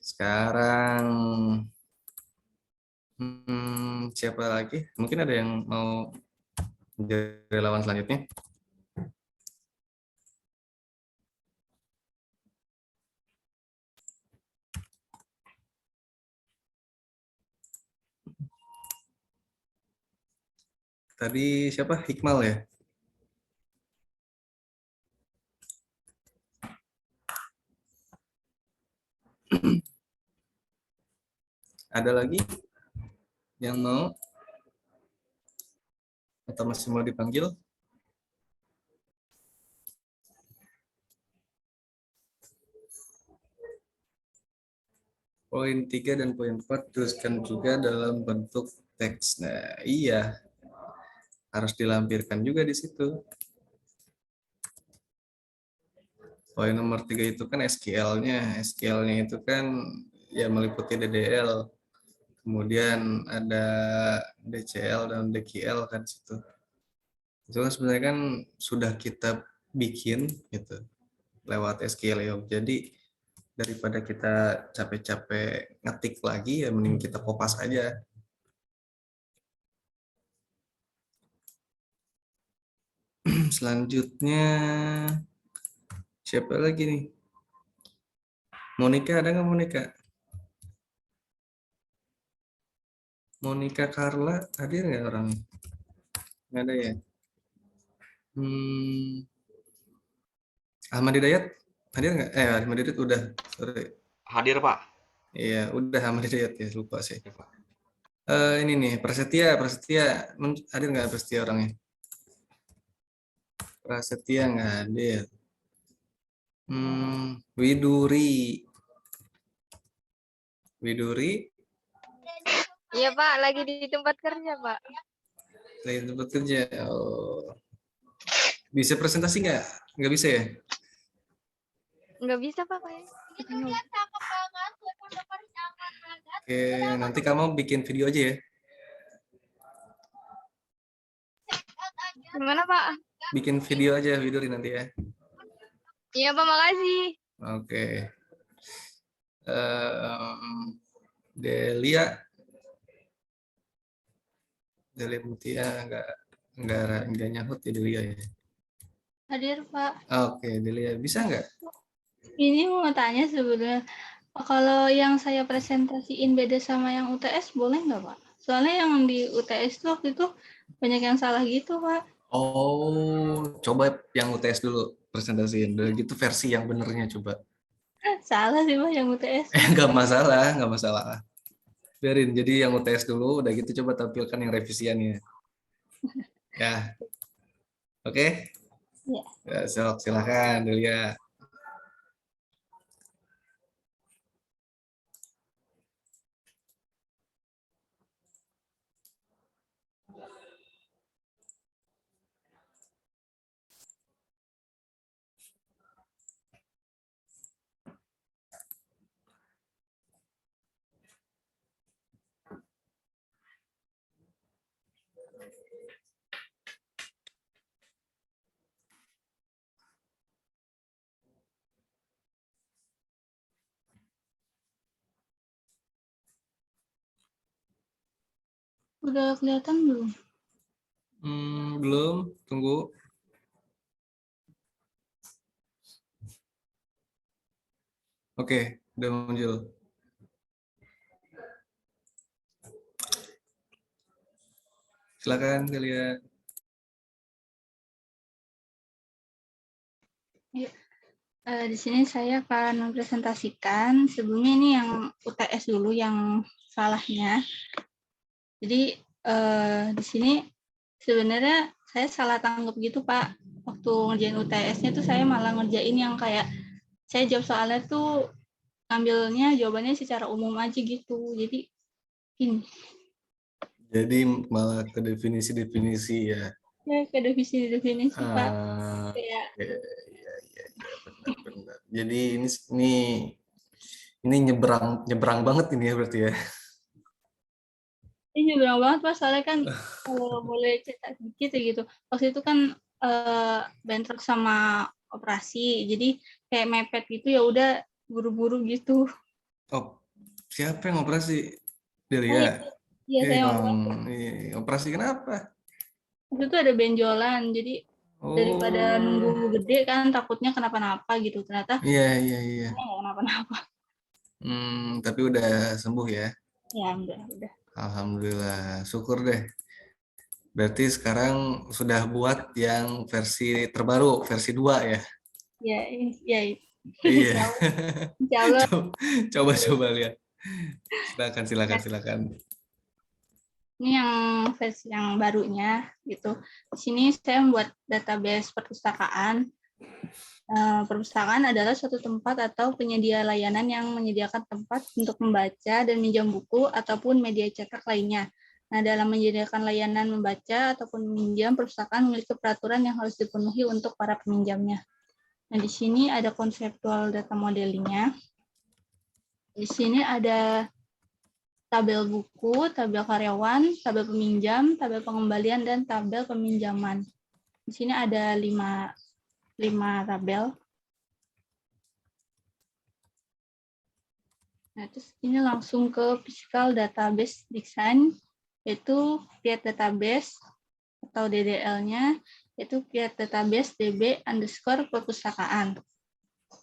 Sekarang siapa lagi? Mungkin ada yang mau menjadi relawan selanjutnya. Tadi siapa? Hikmal ya? Ada lagi yang mau? Atau masih mau dipanggil? Poin 3 dan poin 4 tuliskan juga dalam bentuk teks. Nah, iya. Harus dilampirkan juga di situ. Poin nomor 3 itu kan SQL-nya. SQL-nya itu kan ya meliputi DDL. Kemudian ada DCL dan DQL kan situ. Itu kan sebenarnya kan sudah kita bikin gitu lewat SQL ya. Jadi daripada kita capek-capek ngetik lagi ya mending kita kopas aja. Selanjutnya siapa lagi nih? Monica, ada nggak Monica? Monica Carla, hadir nggak orangnya? Nggak ada ya? Ahmad Hidayat hadir nggak? Ahmad Hidayat udah. Sorry. Hadir, Pak. Iya, udah Ahmad Hidayat ya, lupa sih. Ini nih, Prasetya, hadir nggak Prasetya orangnya? Prasetya nggak hadir. Widuri. Iya Pak, lagi di tempat kerja Pak. Lagi tempat kerja. Oh. Bisa presentasi nggak? Nggak bisa ya? Nggak bisa Pak kayaknya. Oke, nanti kamu bikin video aja ya. Gimana Pak? Bikin video aja, Widuri nanti ya. Iya Pak, makasih. Oke. Delia Mutia nggak nyahut ya Delia ya. Hadir, Pak. Oke, Delia bisa nggak? Ini mau tanya sebenarnya, kalau yang saya presentasiin beda sama yang UTS, boleh nggak, Pak? Soalnya yang di UTS tuh waktu itu banyak yang salah gitu, Pak. Oh, coba yang UTS dulu presentasiin. Udah gitu versi yang benernya coba. Salah sih, Pak, yang UTS. Nggak masalah. Biarin, jadi yang UTS dulu, udah gitu coba tampilkan yang revisiannya. Ya, oke? Ya. Ya, silakan Delia. Udah kelihatan belum? Belum, tunggu. Oke, udah muncul. Silakan Delia. Ya. Di sini saya akan mempresentasikan, sebelumnya ini yang UTS dulu yang salahnya. Jadi di sini sebenarnya saya salah tanggap gitu, Pak. Waktu ngerjain UTS-nya tuh saya malah ngerjain yang kayak saya jawab soalnya tuh ngambilnya jawabannya secara umum aja gitu. Jadi ini. Jadi malah ke definisi-definisi ya. Ya, ke definisi Pak. Iya, benar. Jadi ini nyebrang banget ini ya berarti ya. Ini nyebrang banget Pak, soalnya kan kalau boleh cerita sedikit ya gitu. Waktu itu kan bentrok sama operasi, jadi kayak mepet gitu ya udah buru-buru gitu. Oh, siapa yang operasi? Delia. Iya, saya Operasi kenapa? waktu itu ada benjolan, jadi daripada Oh. nunggu gede kan takutnya kenapa-napa gitu. Ternyata Iya. nggak kenapa-napa. Tapi udah sembuh ya? Ya, udah. Alhamdulillah, syukur deh. Berarti sekarang sudah buat yang versi terbaru, versi 2 ya? Ya. Iya. Insya Allah. Coba lihat. Silakan. Ini yang versi yang barunya gitu. Di sini saya membuat database perpustakaan. Perpustakaan adalah suatu tempat atau penyedia layanan yang menyediakan tempat untuk membaca dan minjam buku ataupun media cetak lainnya. Nah, dalam menyediakan layanan membaca ataupun meminjam, perpustakaan memiliki peraturan yang harus dipenuhi untuk para peminjamnya. Nah, di sini ada konseptual data modelingnya. Di sini ada tabel buku, tabel karyawan, tabel peminjam, tabel pengembalian, dan tabel peminjaman. Di sini ada 5 tabel. Nah, terus ini langsung ke physical database design, yaitu create database atau DDL-nya, yaitu create database db_perpustakaan.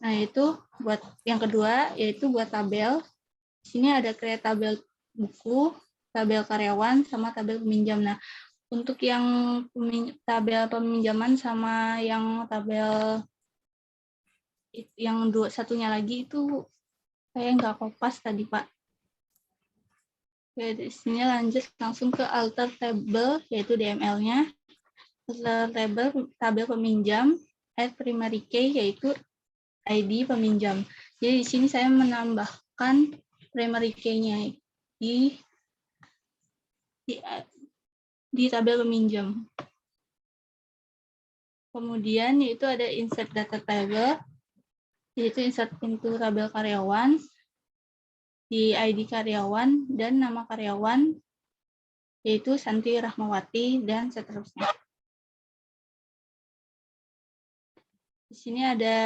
Nah, itu buat yang kedua, yaitu buat tabel. Di sini ada create tabel buku, tabel karyawan, sama tabel peminjam. Nah, untuk yang tabel peminjaman sama yang tabel yang satunya lagi itu saya nggak kopas tadi, Pak. Oke, di sini lanjut langsung ke alter table, yaitu DML-nya. Alter table, tabel peminjam, add primary key, yaitu ID peminjam. Jadi di sini saya menambahkan primary key-nya di tabel peminjam. Kemudian yaitu ada insert data table, yaitu insert into tabel karyawan, di ID karyawan dan nama karyawan, yaitu Santi Rahmawati dan seterusnya. Di sini ada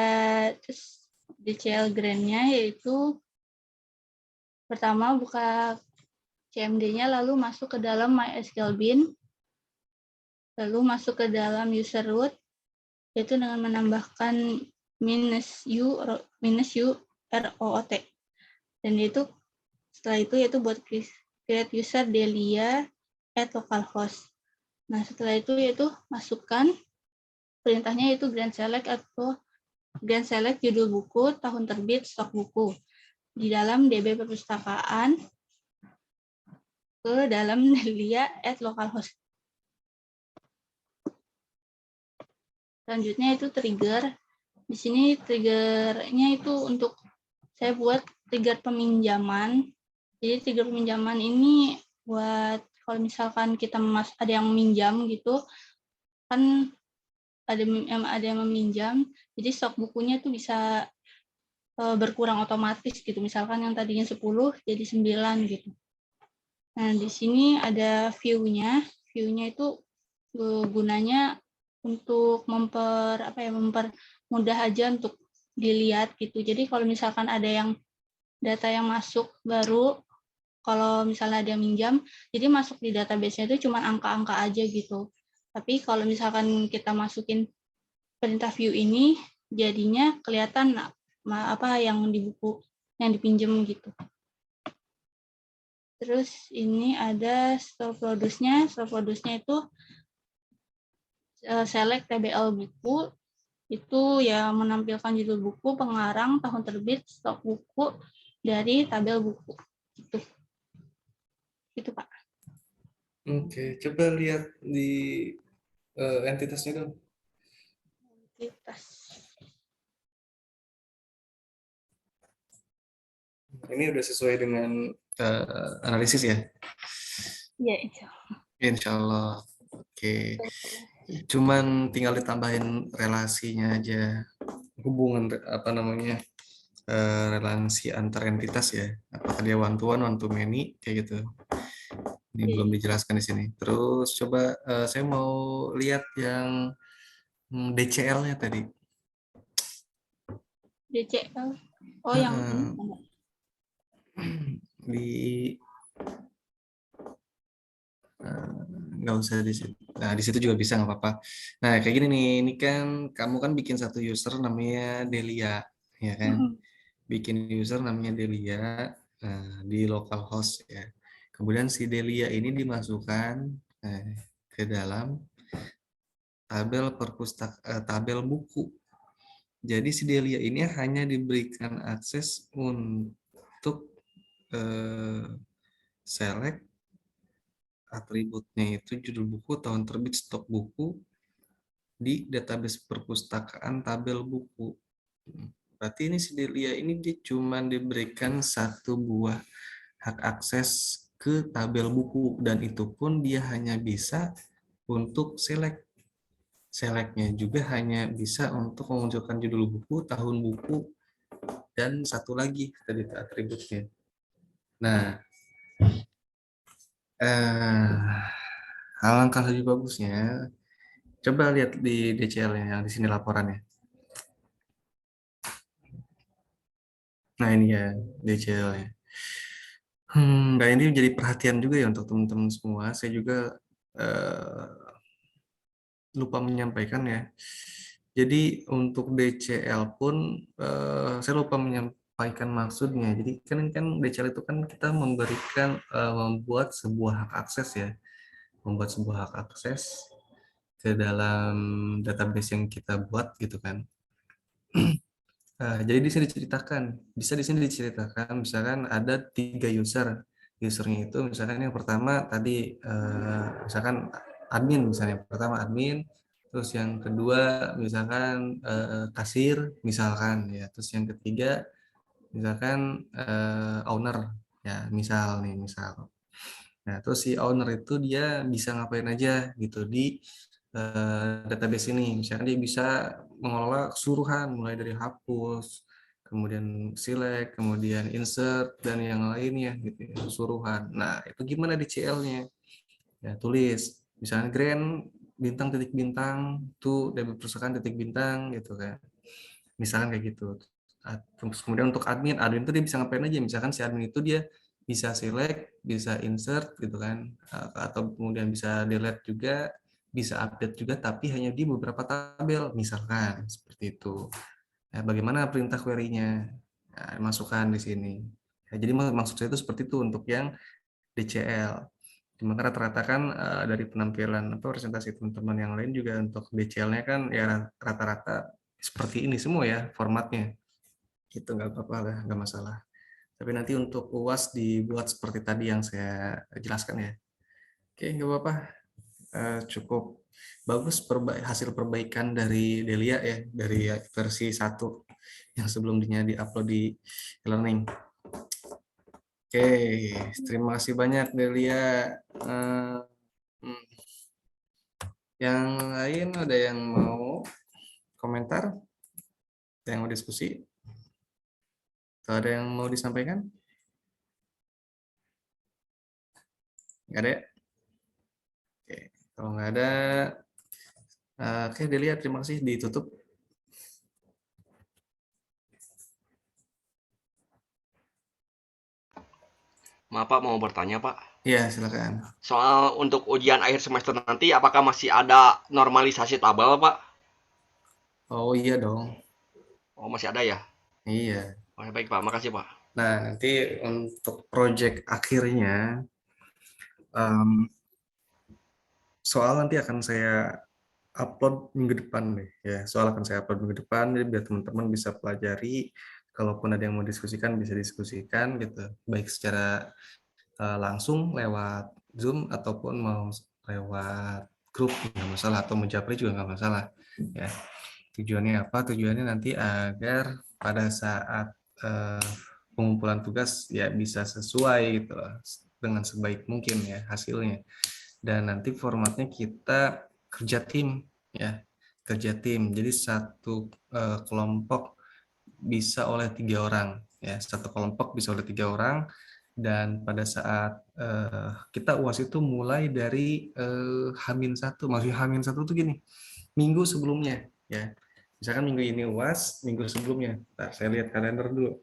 DCL grant-nya, yaitu pertama buka CMD-nya, lalu masuk ke dalam MySQL bin, lalu masuk ke dalam user root, yaitu dengan menambahkan -u root. Dan itu setelah itu yaitu buat create user Delia at localhost. Nah, setelah itu yaitu masukkan perintahnya yaitu grant select atau grant select judul buku, tahun terbit, stok buku di dalam DB perpustakaan ke dalam Delia at localhost. Selanjutnya itu trigger. Di sini triggernya itu untuk saya buat trigger peminjaman. Jadi trigger peminjaman ini buat kalau misalkan kita ada yang meminjam gitu, kan ada yang meminjam, jadi stok bukunya itu bisa berkurang otomatis gitu. Misalkan yang tadinya 10 jadi 9 gitu. Nah, di sini ada view-nya. View-nya itu gunanya untuk mempermudah aja untuk dilihat gitu. Jadi kalau misalkan ada yang data yang masuk baru, kalau misalnya ada yang minjam, jadi masuk di database-nya itu cuma angka-angka aja gitu. Tapi kalau misalkan kita masukin perintah view ini, jadinya kelihatan apa yang di buku yang dipinjam gitu. Terus ini ada store produce-nya. Store produce-nya itu select TBL buku, itu ya menampilkan judul buku, pengarang, tahun terbit, stok buku dari tabel buku. Itu Pak. Oke, coba lihat di entitasnya dong. Entitas. Ini udah sesuai dengan analisis ya? Iya, insya Allah. Insya Allah. Oke. Cuman tinggal ditambahin relasinya aja, hubungan relasi antar entitas ya. Apakah dia one to one, one to many, kayak gitu. Ini belum dijelaskan di sini. Terus coba saya mau lihat yang DCL-nya tadi. DCL. Oh, yang ini. Di nggak usah di situ. Nah, di situ juga bisa, nggak apa-apa. Nah, kayak gini nih, ini kan kamu kan bikin satu user namanya Delia, ya kan? Bikin user namanya Delia di localhost ya. Kemudian si Delia ini dimasukkan ke dalam tabel buku. Jadi si Delia ini hanya diberikan akses untuk select atributnya itu judul buku, tahun terbit, stok buku di database perpustakaan tabel buku. Berarti ini si Delia ini dia cuma diberikan satu buah hak akses ke tabel buku, dan itu pun dia hanya bisa untuk select. Selectnya juga hanya bisa untuk memunculkan judul buku, tahun buku, dan satu lagi tadi atributnya. Nah, alangkah lebih bagusnya coba lihat di DCL yang di sini laporannya. Nah, ini ya DCL-nya. Nah, ini jadi perhatian juga ya untuk teman-teman semua. Saya juga lupa menyampaikan ya. Jadi untuk DCL pun saya lupa menyampaikan maksudnya. Jadi kan DCL itu kan kita memberikan membuat sebuah hak akses ya. Membuat sebuah hak akses ke dalam database yang kita buat gitu kan. Jadi di sini diceritakan, misalkan ada 3 user. Usernya itu misalkan yang pertama tadi, misalkan admin misalnya. Pertama admin, terus yang kedua misalkan kasir misalkan ya. Terus yang ketiga misalkan owner ya, misal. Nah, terus si owner itu dia bisa ngapain aja gitu di database ini. Misalkan dia bisa mengelola keseluruhan mulai dari hapus, kemudian select, kemudian insert dan yang lainnya gitu ya, keseluruhan. Nah, itu gimana di CL-nya? Ya, tulis misalnya grand bintang titik bintang tuh debit perusahaan titik bintang gitu kan. Misalkan kayak gitu. Terus kemudian untuk admin itu dia bisa ngapain aja. Misalkan si admin itu dia bisa select, bisa insert gitu kan, atau kemudian bisa delete juga, bisa update juga, tapi hanya di beberapa tabel, misalkan seperti itu. Nah, bagaimana perintah query-nya? Nah, masukkan di sini. Ya, jadi maksud saya itu seperti itu untuk yang DCL. Cuma rata-rata kan dari penampilan atau presentasi teman-teman yang lain juga untuk DCL-nya kan ya rata-rata seperti ini semua ya formatnya. Itu nggak apa-apa lah, nggak masalah. Tapi nanti untuk UAS dibuat seperti tadi yang saya jelaskan ya. Oke, nggak apa-apa. Cukup bagus hasil perbaikan dari Delia ya, dari versi 1 yang sebelumnya di-upload di e-learning. Oke, terima kasih banyak Delia. Yang lain ada yang mau komentar? Ada yang mau diskusi? Atau ada yang mau disampaikan? Nggak ada ya? Oke, kalau nggak ada, oke Delia, terima kasih, ditutup. Maaf Pak, mau bertanya Pak. Iya, silakan. Soal untuk ujian akhir semester nanti, apakah masih ada normalisasi tabel Pak? Oh iya dong. Oh masih ada ya? Iya. Oh, baik Pak, makasih Pak. Nah, nanti untuk proyek akhirnya, soal nanti akan saya upload minggu depan deh ya. Soal akan saya upload minggu depan, jadi biar teman-teman bisa pelajari. Kalaupun ada yang mau diskusikan, bisa diskusikan gitu. Baik secara langsung lewat Zoom ataupun mau lewat grup nggak masalah, atau menjapri juga nggak masalah ya. Tujuannya apa? Tujuannya nanti agar pada saat pengumpulan tugas ya bisa sesuai gitu dengan sebaik mungkin ya hasilnya. Dan nanti formatnya kita kerja tim ya, kerja tim. Jadi satu kelompok bisa oleh 3 orang ya, satu kelompok bisa oleh 3 orang. Dan pada saat kita UAS itu mulai dari H-1, maksudnya H-1 tuh gini, minggu sebelumnya ya. Misalkan minggu ini UAS, minggu sebelumnya. Nah, saya lihat kalender dulu.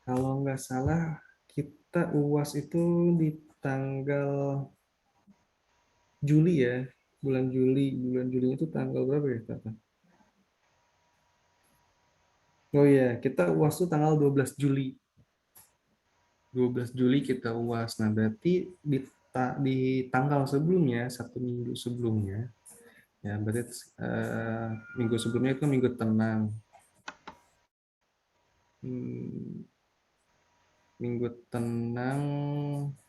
Kalau nggak salah kita UAS itu di tanggal Juli ya, bulan Juli itu tanggal berapa ya Tata? Oh iya, kita UAS itu tanggal 12 Juli. 12 Juli kita UAS. Nah, berarti di tanggal sebelumnya, 1 minggu sebelumnya, ya berarti minggu sebelumnya itu minggu tenang. Minggu tenang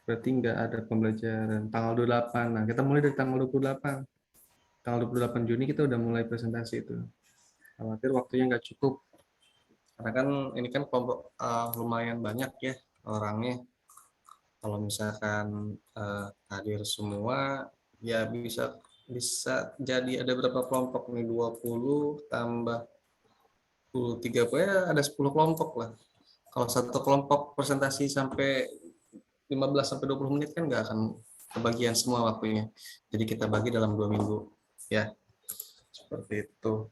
berarti nggak ada pembelajaran. Tanggal 28. Nah, kita mulai dari tanggal 28. Tanggal 28 Juni kita udah mulai presentasi itu. Khawatir waktunya nggak cukup. Karena kan ini kan kelompok lumayan banyak ya orangnya. Kalau misalkan hadir semua, ya bisa jadi ada berapa kelompok nih, 20 tambah 10, 30 ya ada 10 kelompok lah. Kalau satu kelompok presentasi sampai 15 sampai 20 menit kan nggak akan kebagian semua waktunya. Jadi kita bagi dalam 2 minggu ya. Seperti itu.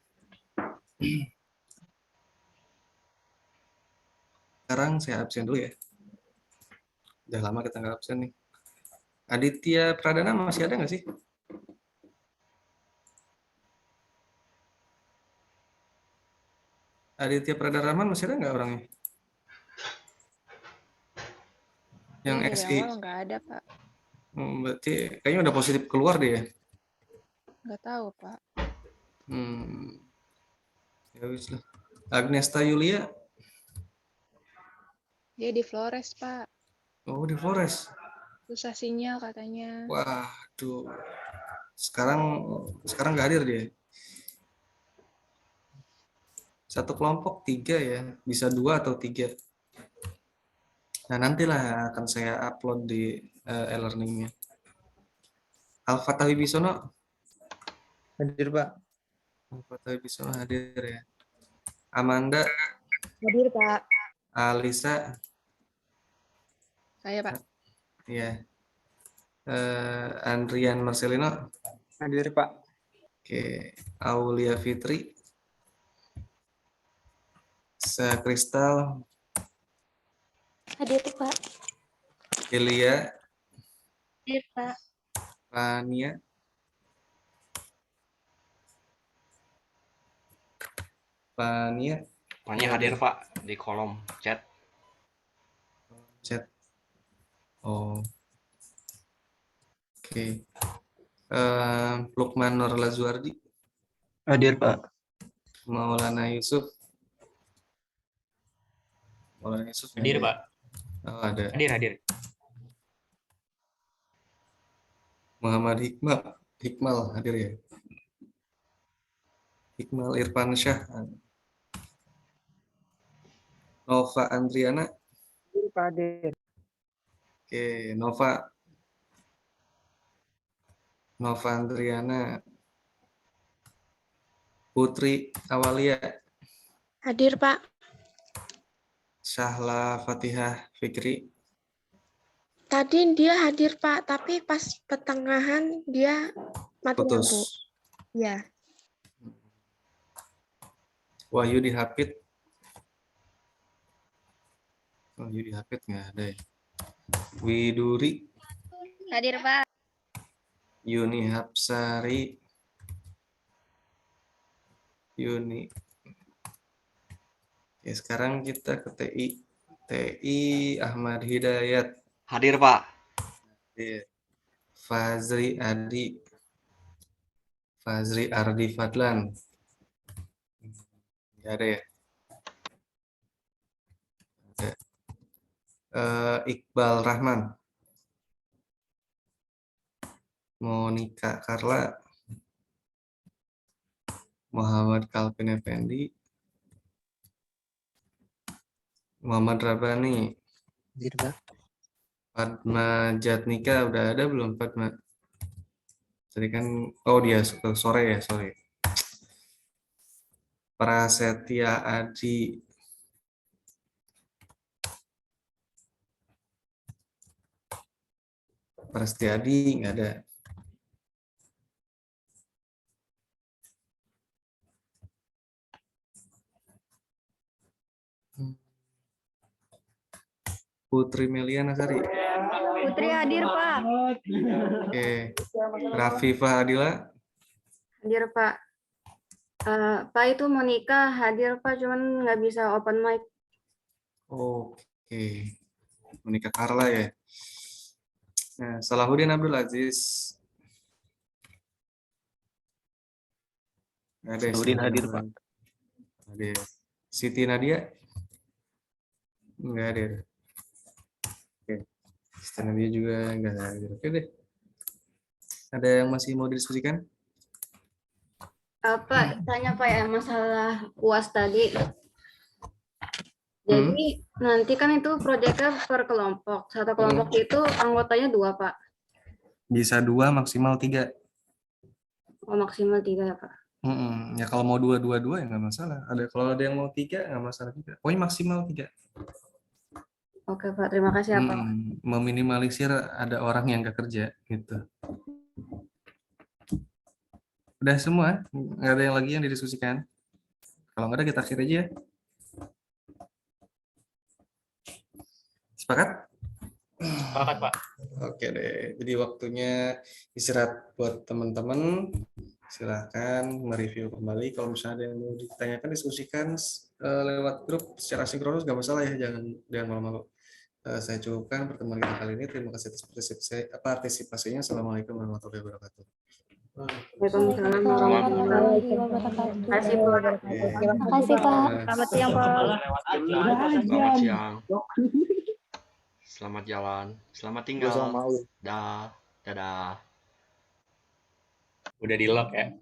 Sekarang saya absen dulu ya. Udah lama kita nggak absen nih. Aditya Pradana masih ada nggak sih? Aditya Pradana masih ada nggak orangnya? Yang Dari SI. awal nggak ada, Pak. Berarti kayaknya udah positif keluar deh ya? Nggak tahu, Pak. Ya wis lah. Agnesta Yulia. Dia di Flores, Pak. Oh, di Flores. Susah sinyal katanya. Waduh. Sekarang nggak hadir dia. Satu kelompok 3 ya, bisa 2 atau 3. Nah, nantilah akan saya upload di e-learningnya. Al-Fatah Wibisono. Hadir, Pak. Al-Fatah Wibisono hadir ya. Amanda, Hadir, Pak. Alisa, Saya, Pak. ya. Andrian Marcelino. Hadir, Pak. Oke, Aulia Fitri. Kristal, Hadir, Pak. Elia, Hadir, Pak. Fania, Makanya hadir Pak di kolom chat. chat. Oh, oke. Lukman Nur Lazuardi, Hadir, Pak. Maulana Yusuf. Hadir, ada. Pak. Oh, ada. Hadir. Muhammad Hikmal hadir ya. Hikmal Irfan Syah. Nova Andriana. Hadir, Pak. Hadir. Oke, Nova Andriana. Putri Awalia. Hadir, Pak. Syahla Fatihah Fikri. Tadi dia hadir, Pak, tapi pas pertengahan dia mati lampu. Putus. Ya. Wahyu Hafid. Wahyu Hafid nggak ada ya. Widuri. Hadir, Pak. Yuni Hapsari. Oke, sekarang kita ke TI Ahmad Hidayat. Hadir Pak. Fazri Ardi Fadlan. Nggak ada ya? Ada. Iqbal Rahman. Monica Carla. Muhammad Kalvin Effendi. Muhammad Rabani. Hadir, Pak. Fatma Jatnika udah ada belum Fatma? Tadi kan, oh dia sore ya, sore. Prasetya Adi. Prasetya Adi nggak ada. Putri Meliana Sari. Putri hadir, Pak. Oke. Rafifah Adila. Hadir, Pak. Pak itu Monica hadir, Pak, cuman nggak bisa open mic. Oke. Monica Carla ya. Nah, Salahuddin Abdul Aziz. Ada Salahuddin hadir, Pak. Ada. Siti Nadia. Enggak ada. Oke. Siti Nadia juga enggak hadir. Oke deh. Ada yang masih mau didiskusikan? Pak, tanya Pak ya masalah UAS tadi. Jadi nanti kan itu proyeknya per kelompok. Satu kelompok itu anggotanya 2, Pak. Bisa 2, maksimal 3. Oh, maksimal 3 ya, Pak. Ya kalau mau 2 ya nggak masalah. Kalau ada yang mau 3 nggak masalah juga. Pokoknya maksimal 3. Oke, Pak. Terima kasih ya, Pak. Meminimalisir ada orang yang nggak kerja gitu. Udah semua? Nggak ada yang lagi yang didiskusikan? Kalau nggak ada kita akhir aja. Sepakat? Sepakat, Pak. Oke deh. Jadi waktunya istirahat buat teman-teman. Silahkan mereview kembali. Kalau misalnya ada yang mau ditanyakan, diskusikan lewat grup secara sinkronus, nggak masalah ya. Jangan malu-malu. Saya cukupkan pertemuan kita kali ini. Terima kasih atas partisipasinya. Assalamualaikum warahmatullahi wabarakatuh. Waalaikumsalam warahmatullahi wabarakatuh. Terima kasih, Pak. Terima kasih, Pak. Selamat siang, Pak. Selamat siang. Selamat jalan. Selamat tinggal. Gua sama Maul. Dah. Dadah. Udah di lock ya.